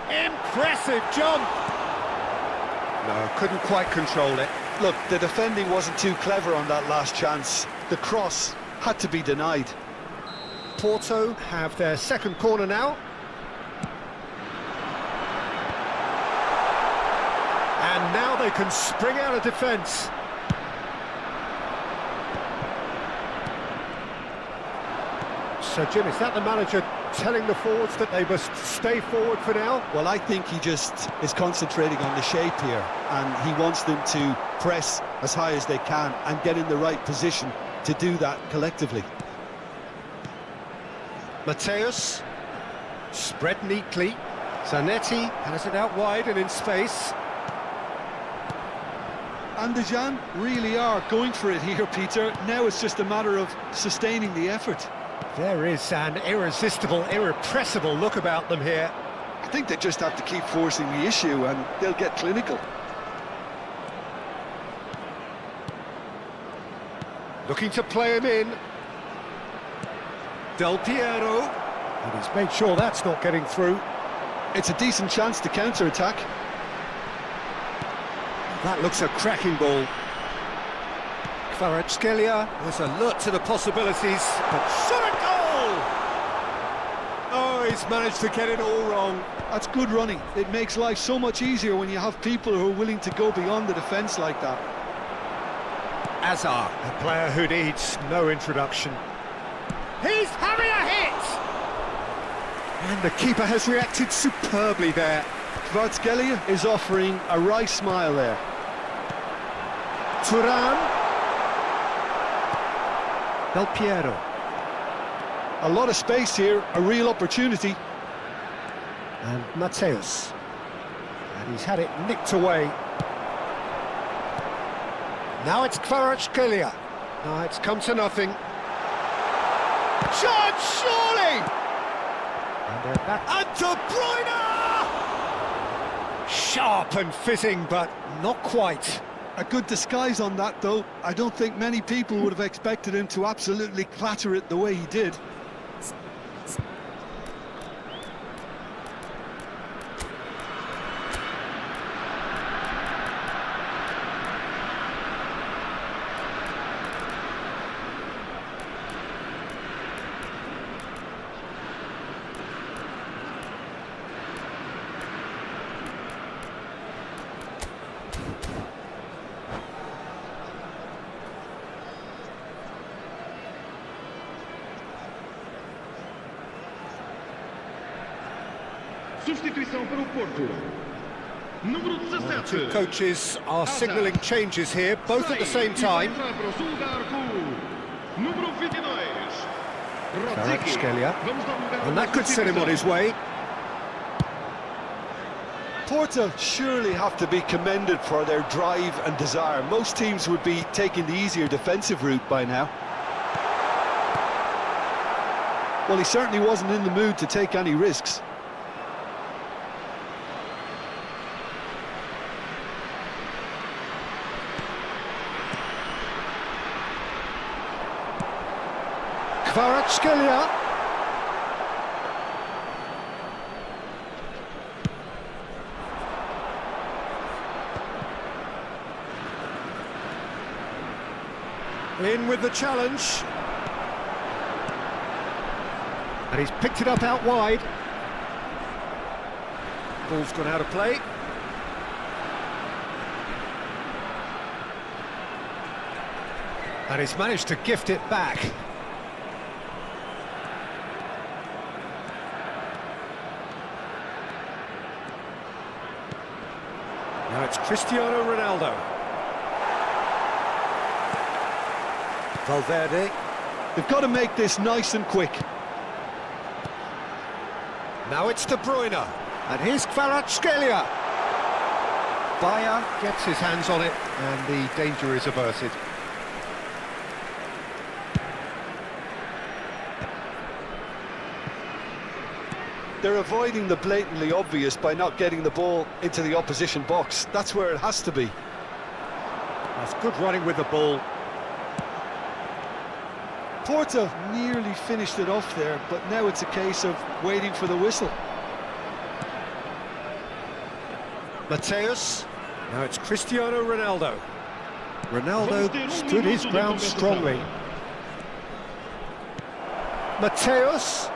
Impressive jump! No, couldn't quite control it. Look, the defending wasn't too clever on that last chance. The cross had to be denied. Porto have their second corner now. And now they can spring out of defence. So, Jim, is that the manager telling the forwards that they must stay forward for now? Well, I think he just is concentrating on the shape here, and he wants them to press as high as they can and get in the right position to do that collectively. Mateus, spread neatly. Zanetti has it out wide and in space. Andijan really are going for it here, Peter. Now it's just a matter of sustaining the effort. There is an irresistible, irrepressible look about them here. I think they just have to keep forcing the issue and they'll get clinical. Looking to play him in. Del Piero. And he's made sure that's not getting through. It's a decent chance to counter-attack. That looks a cracking ball. Kvaratskhelia was alert to the possibilities, but shot a goal! Oh, he's managed to get it all wrong. That's good running. It makes life so much easier when you have people who are willing to go beyond the defence like that. Hazard, a player who needs no introduction. He's having a hit! And the keeper has reacted superbly there. Kvaratskhelia is offering a wry smile there. Thuram. Del Piero. A lot of space here, a real opportunity. And Mateus. And he's had it nicked away. Now it's Kvaratskhelia. Now it's come to nothing. Shot, surely! And they're back. And De Bruyne! Sharp and fitting, but not quite. A good disguise on that, though. I don't think many people would have expected him to absolutely clatter it the way he did. Substituição para o Porto. Número Two 17. coaches are signalling changes here, both at the same time. Número 22. Kvaratskhelia. And that could set him on his way. Porto surely have to be commended for their drive and desire. Most teams would be taking the easier defensive route by now. Well, he certainly wasn't in the mood to take any risks. Kvaratskhelia. In with the challenge. And he's picked it up out wide. Ball's gone out of play. And he's managed to gift it back. Now it's Cristiano Ronaldo. Valverde. They've got to make this nice and quick. Now it's De Bruyne. And here's Kvaratskhelia. Bayer gets his hands on it, and the danger is averted. They're avoiding the blatantly obvious by not getting the ball into the opposition box. That's where it has to be. That's good running with the ball. Porto nearly finished it off there, but now it's a case of waiting for the whistle. Mateus. Now it's Cristiano Ronaldo. Ronaldo stood his ground strongly. Mateus.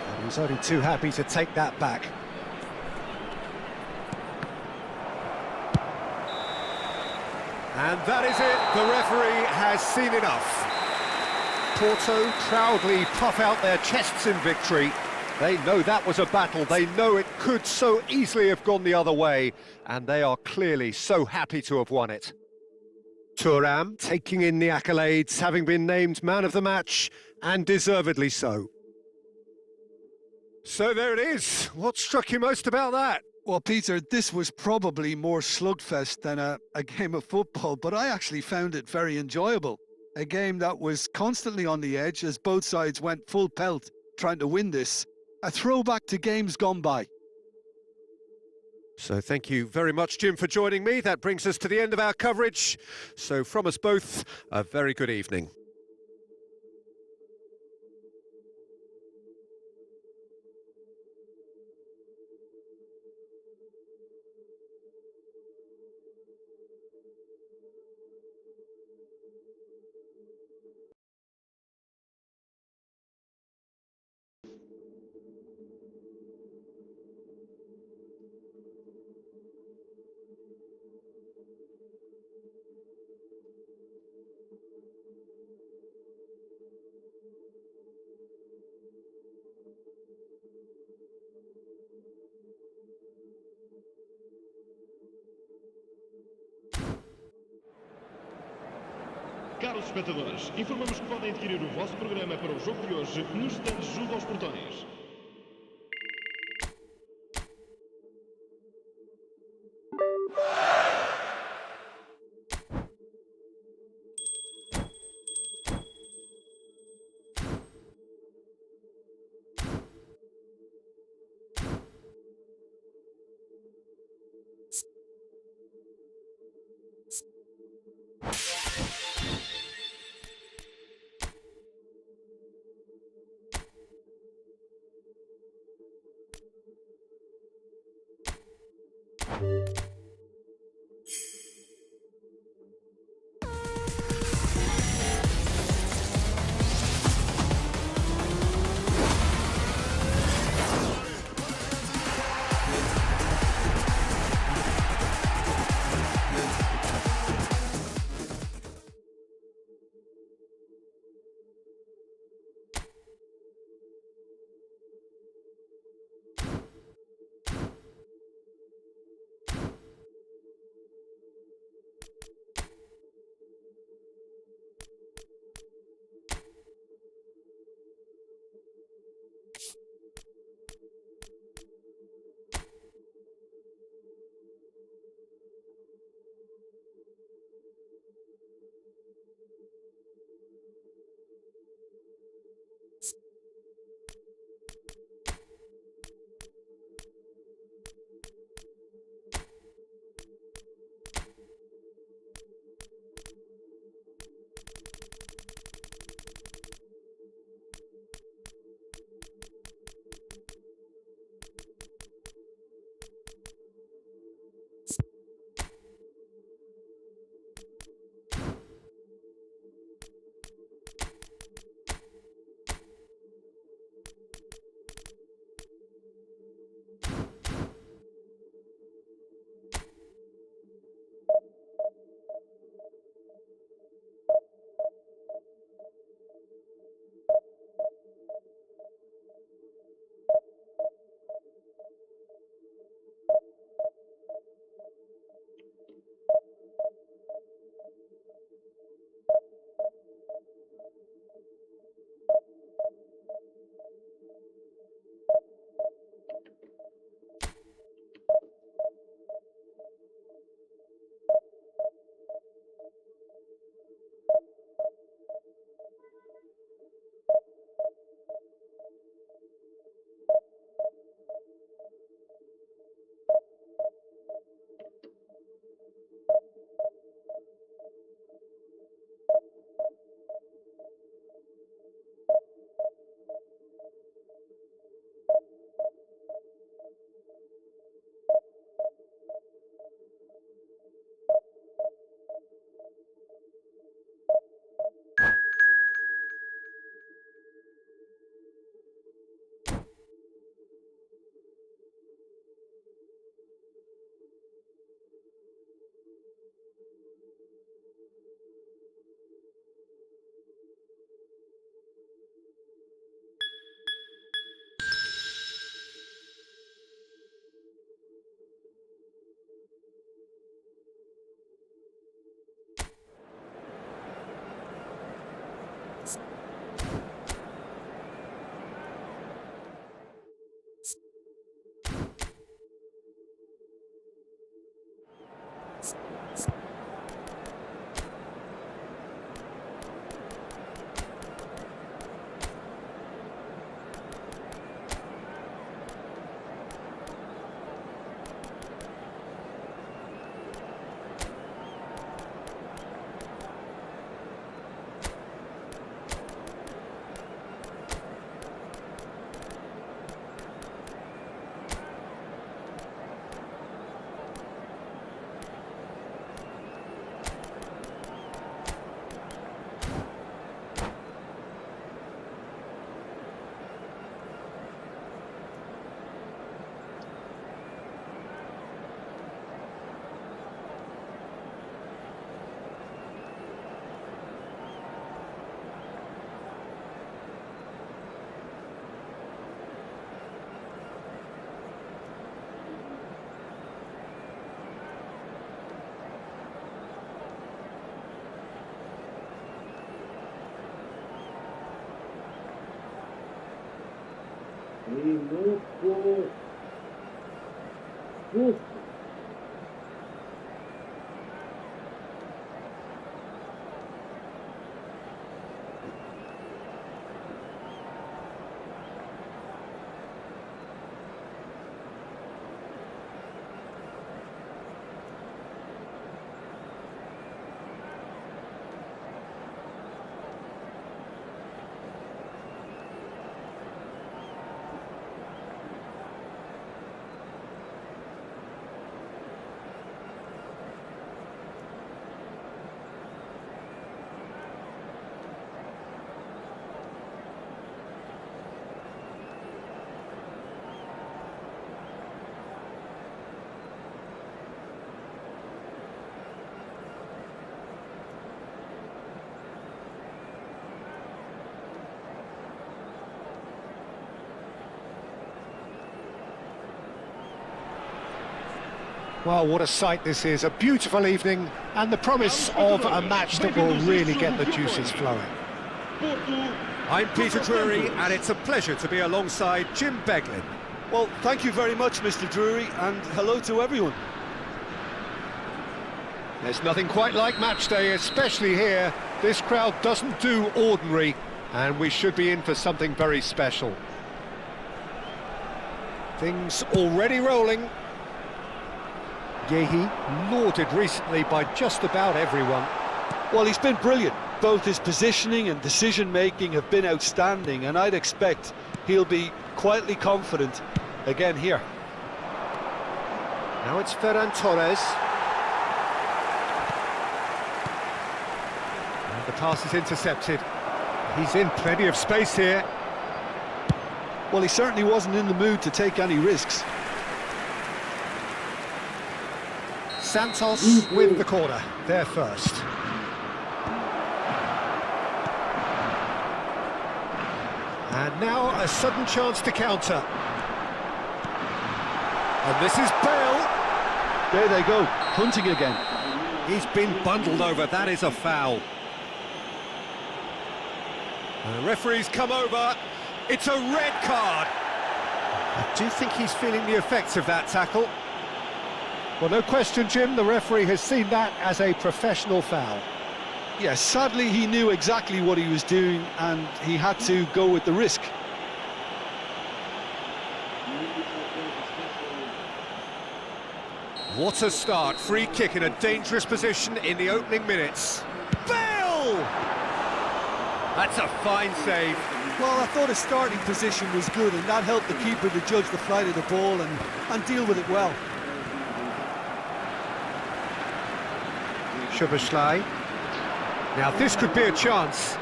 And he's only too happy to take that back. And that is it. The referee has seen enough. Porto proudly puff out their chests in victory. They know that was a battle. They know it could so easily have gone the other way. And they are clearly so happy to have won it. Thuram taking in the accolades, having been named man of the match, and deservedly so. So there it is. What struck you most about that? Well, Peter, this was probably more slugfest than a game of football, but I actually found it very enjoyable. A game that was constantly on the edge as both sides went full pelt trying to win this. A throwback to games gone by. So thank you very much, Jim, for joining me. That brings us to the end of our coverage. So from us both, a very good evening. Caros espectadores, informamos que podem adquirir o vosso programa para o jogo de hoje nos stands junto aos portões. Ei, louco! Uf! Well, what a sight this is. A beautiful evening and the promise of a match that will really get the juices flowing. I'm Peter Drury, and it's a pleasure to be alongside Jim Beglin. Well, thank you very much, Mr. Drury, and hello to everyone. There's nothing quite like match day, especially here. This crowd doesn't do ordinary, and we should be in for something very special. Things already rolling. Yehi, lauded recently by just about everyone. Well, he's been brilliant. Both his positioning and decision-making have been outstanding, and I'd expect he'll be quietly confident again here. Now it's Ferran Torres. And the pass is intercepted. He's in plenty of space here. Well, he certainly wasn't in the mood to take any risks. Santos with the corner, there first. And now a sudden chance to counter. And this is Bale. There they go, hunting again. He's been bundled over, that is a foul. And the referee's come over, it's a red card. I do think he's feeling the effects of that tackle. Well, no question, Jim, the referee has seen that as a professional foul. Yes, sadly he knew exactly what he was doing and he had to go with the risk. What a start, free kick in a dangerous position in the opening minutes. Bale! That's a fine save. Well, I thought his starting position was good and that helped the keeper to judge the flight of the ball and deal with it well. Szoboszlai. Now this could be a chance.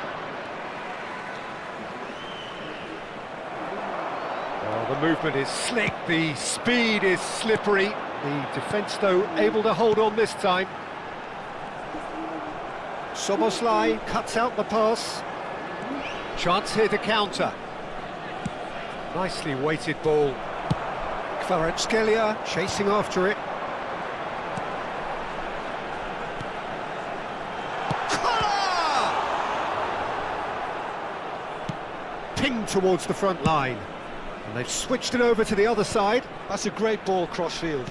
Well, the movement is slick, the speed is slippery. The defence, though, able to hold on this time. Szoboszlai cuts out the pass. Chance here to counter. Nicely weighted ball. Kvaratskhelia chasing after it. Pinged towards the front line. And they've switched it over to the other side. That's a great ball cross-field.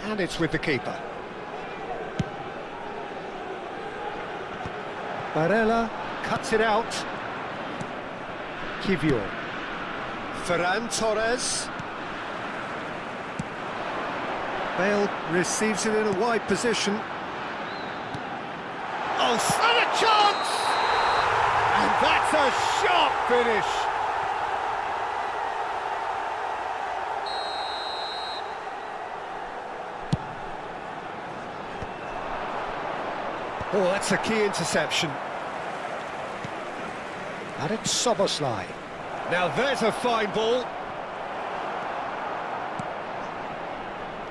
And it's with the keeper. Barella cuts it out. Kivior. Ferran Torres. Bale receives it in a wide position. Oh, and a chance! And that's a sharp finish. Oh, that's a key interception. And it's Szoboszlai. Now there's a fine ball.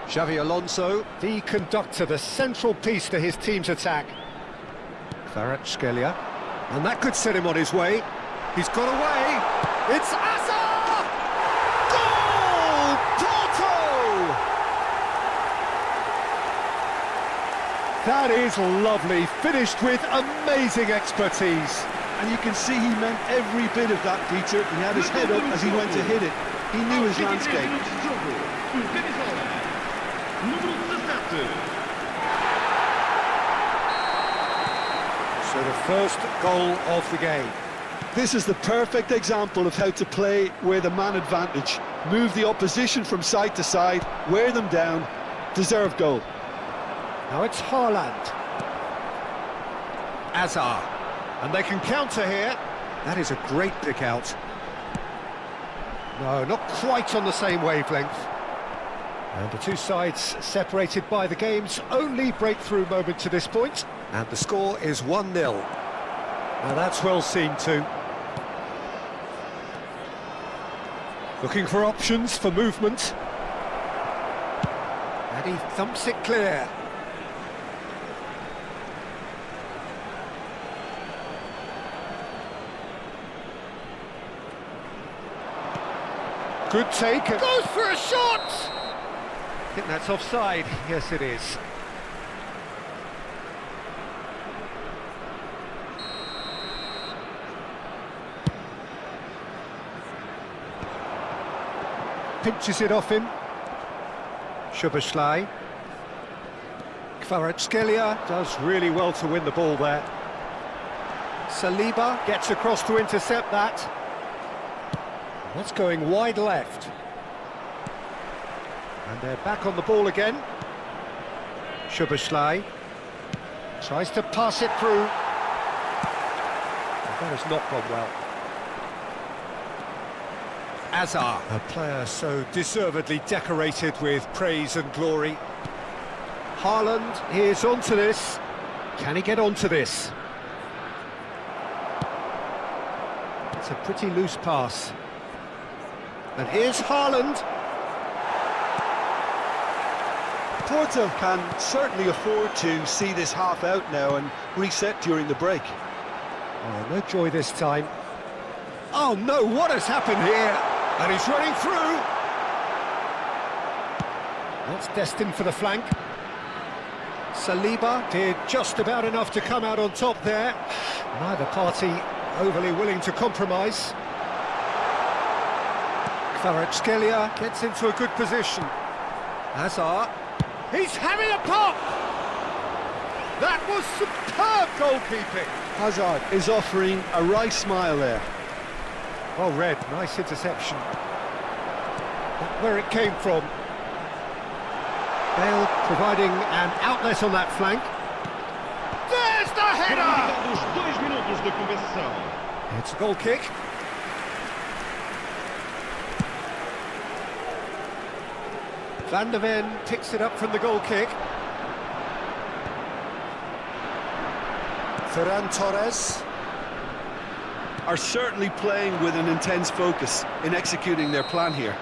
Xavi Alonso, the conductor, the central piece to his team's attack. Kvaratskhelia. And that could set him on his way. He's got away. It's Asa! Goal! Porto! That is lovely, finished with amazing expertise. And you can see he meant every bit of that, Peter. He had his head up as he went to hit it. He knew his landscape. So the first goal of the game. This is the perfect example of how to play with a man advantage. Move the opposition from side to side, wear them down, deserve goal. Now it's Haaland. Azar. And they can counter here. That is a great pick out. No, not quite on the same wavelength. And the two sides separated by the game's only breakthrough moment to this point. And the score is 1-0. Now that's well seen too. Looking for options for movement. And he thumps it clear. Good take. Goes for a shot! I think that's offside. Yes, it is. Pinches it off him. Szoboszlai. Kvaratskhelia does really well to win the ball there. Saliba gets across to intercept that. That's going wide left. And they're back on the ball again. Szoboszlai tries to pass it through. That has not gone well. Azar, a player so deservedly decorated with praise and glory. Haaland is onto this. Can he get onto this? It's a pretty loose pass. And here's Haaland. Porto can certainly afford to see this half out now and reset during the break. Oh, no joy this time. Oh no, what has happened here? And he's running through. That's destined for the flank. Saliba did just about enough to come out on top there. Neither party overly willing to compromise. Kvaratskhelia gets into a good position. Hazard, he's having a pop! That was superb goalkeeping! Hazard is offering a wry smile there. Well read, nice interception. Not where it came from. Bale providing an outlet on that flank. There's the header! It's a goal kick. Van der Ven picks it up from the goal kick. Ferran Torres are certainly playing with an intense focus in executing their plan here.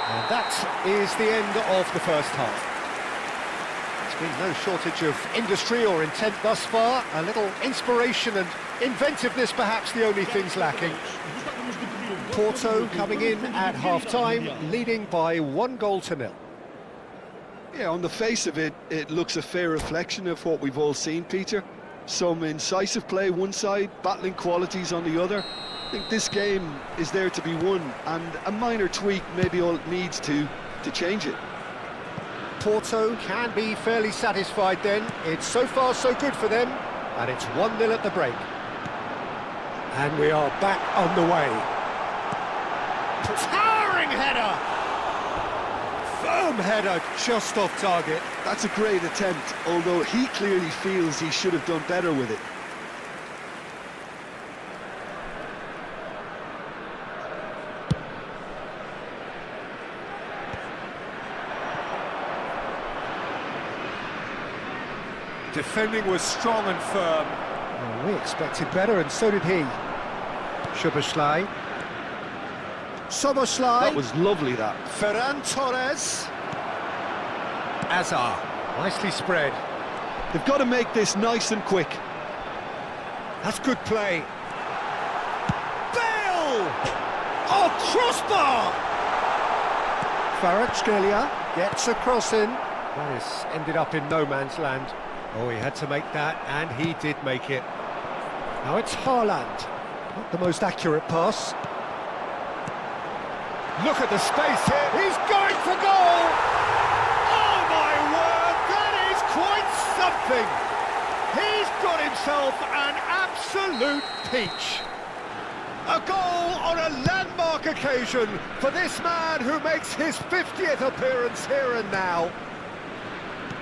And that is the end of the first half. There's been no shortage of industry or intent thus far. A little inspiration and inventiveness perhaps the only things lacking. Porto coming in at half-time, leading by 1-0. Yeah, on the face of it, it looks a fair reflection of what we've all seen, Peter. Some incisive play one side, battling qualities on the other. I think this game is there to be won, and a minor tweak may be all it needs to change it. Porto can be fairly satisfied then. It's so far so good for them, and it's 1-0 at the break. And we are back on the way. Towering header! Firm header just off target. That's a great attempt, although he clearly feels he should have done better with it. Defending was strong and firm. Oh, we expected better, and so did he. Szoboszlai. That was lovely, that. Ferran Torres. Azar, nicely spread. They've got to make this nice and quick. That's good play. Bale! Oh, crossbar! Kvaratskhelia gets a cross in. That has ended up in no man's land. Oh, he had to make that, and he did make it. Now it's Haaland. Not the most accurate pass. Look at the space here. He's going for goal. Oh my word, that is quite something. He's got himself an absolute peach. A goal on a landmark occasion for this man who makes his 50th appearance here and now.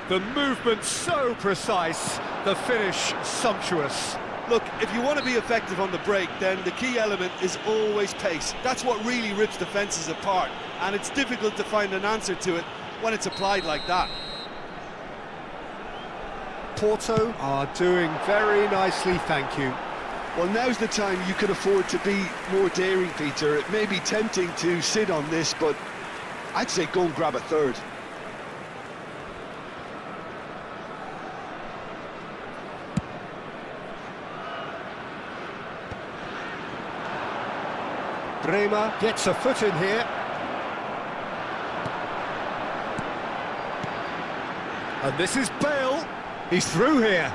The movement so precise, the finish sumptuous. Look, if you want to be effective on the break, then the key element is always pace. That's what really rips defences apart, and it's difficult to find an answer to it when it's applied like that. Porto are doing very nicely, thank you. Well, now's the time you can afford to be more daring, Peter. It may be tempting to sit on this, but I'd say go and grab a third. Bremer gets a foot in here. And this is Bale. He's through here.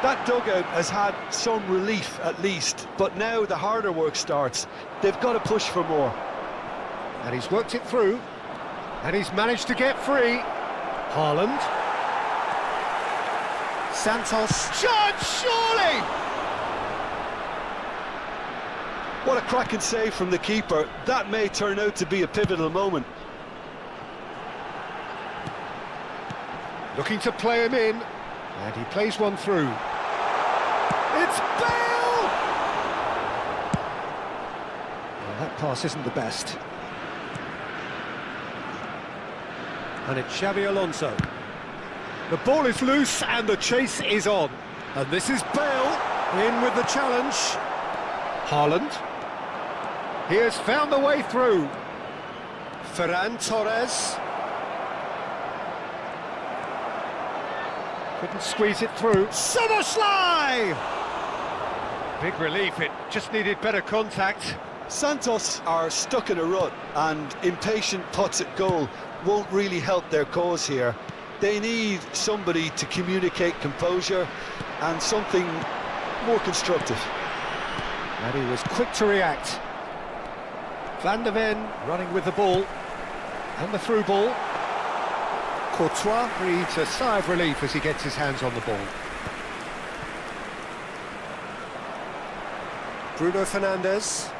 That dugout has had some relief at least, but now the harder work starts. They've got to push for more. And he's worked it through. And he's managed to get free. Haaland. Santos. Shot, surely! What a cracking save from the keeper. That may turn out to be a pivotal moment. Looking to play him in. And he plays one through. It's Bale! Well, that pass isn't the best. And it's Xabi Alonso. The ball is loose and the chase is on. And this is Bale in with the challenge. Haaland. He has found the way through. Ferran Torres. Couldn't squeeze it through. Soboslai! Big relief, it just needed better contact. Santos are stuck in a rut, and impatient putts at goal won't really help their cause here. They need somebody to communicate composure and something more constructive. And he was quick to react. Van de Ven running with the ball. And the through ball. Courtois breathes a sigh of relief as he gets his hands on the ball. Bruno Fernandes.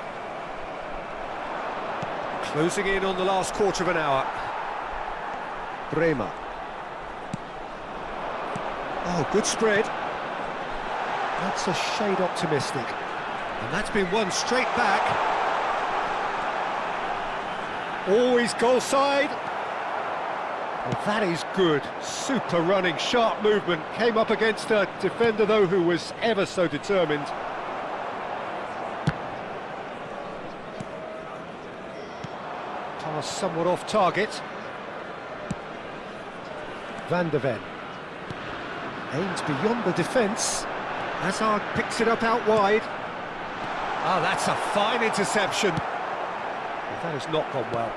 Closing in on the last quarter of an hour. Bremer. Oh, good spread. That's a shade optimistic. And that's been won straight back. Always goal side. Well, that is good. Super running, sharp movement. Came up against a defender, though, who was ever so determined. Pass somewhat off target. Van de Ven. Aims beyond the defence. Hazard picks it up out wide. Oh, that's a fine interception. Well, that has not gone well.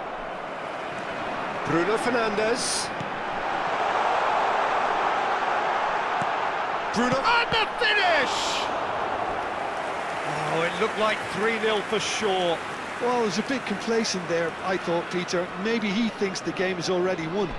Bruno Fernandes. Bruno, and the finish! Oh, it looked like 3-0 for sure. Well, there's a bit complacent there, I thought, Peter. Maybe he thinks the game is already won.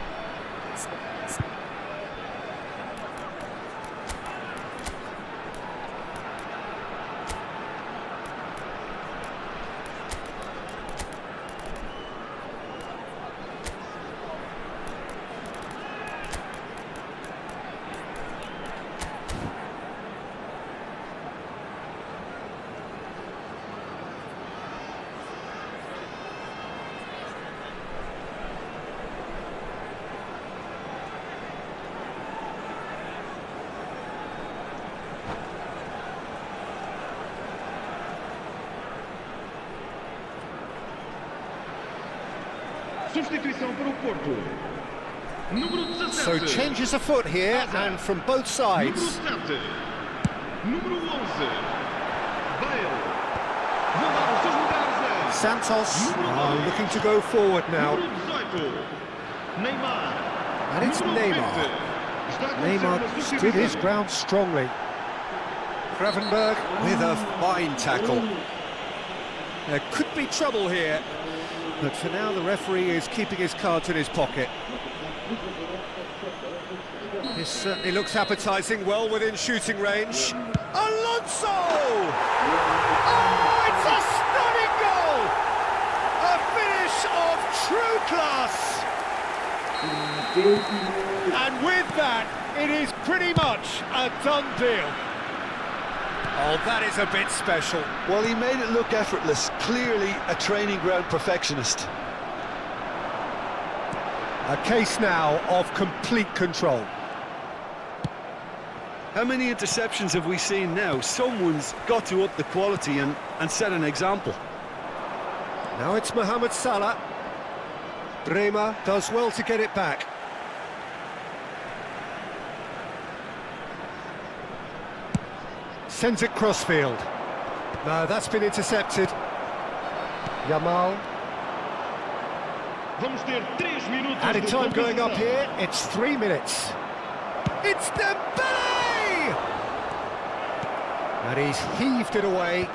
Substituição para o Porto. Número 17. So changes afoot here, and from both sides. Número 7. Número 11. Bale. Vão dar os seus lugares. Santos are looking to go forward now. Número 18. Neymar. And it's Neymar. Neymar stood his ground strongly. Gravenberg with a fine tackle. There could be trouble here, but for now the referee is keeping his cards in his pocket. This certainly looks appetising, well within shooting range. Alonso! Oh, it's a stunning goal! A finish of true class! And with that, it is pretty much a done deal. Oh, that is a bit special. Well, he made it look effortless. Clearly a training ground perfectionist. A case now of complete control. How many interceptions have we seen now? Someone's got to up the quality and set an example. Now it's Mohamed Salah. Bremer does well to get it back. Sends it crossfield. No, that's been intercepted. Yamal. Vamos ter 3 minutos Added de time going up compensação. here. It's 3 minutes. It's Dembele! And he's heaved it away.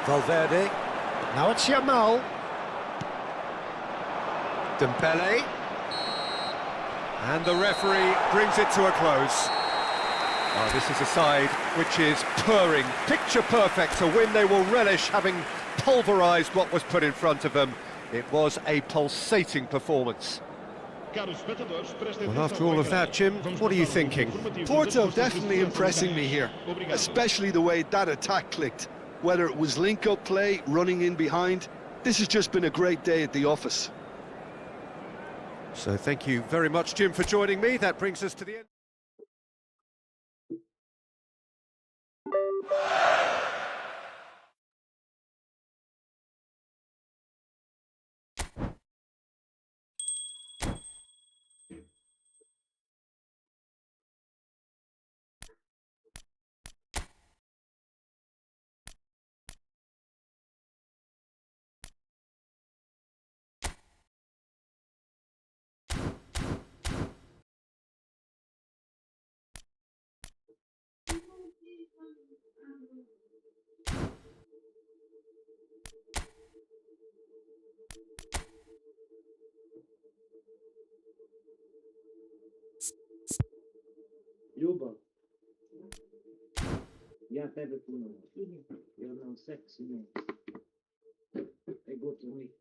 Valverde. Now it's Yamal. Dembele. And the referee brings it to a close. Oh, this is a side which is purring, picture perfect, a win they will relish, having pulverised what was put in front of them. It was a pulsating performance. Well, after all of that, Jim, what are you thinking? Porto definitely impressing me here, especially the way that attack clicked. Whether it was link-up play, running in behind, this has just been a great day at the office. So thank you very much, Jim, for joining me. That brings us to the end. Люба, я тебе понял. Я на секс не. I go to make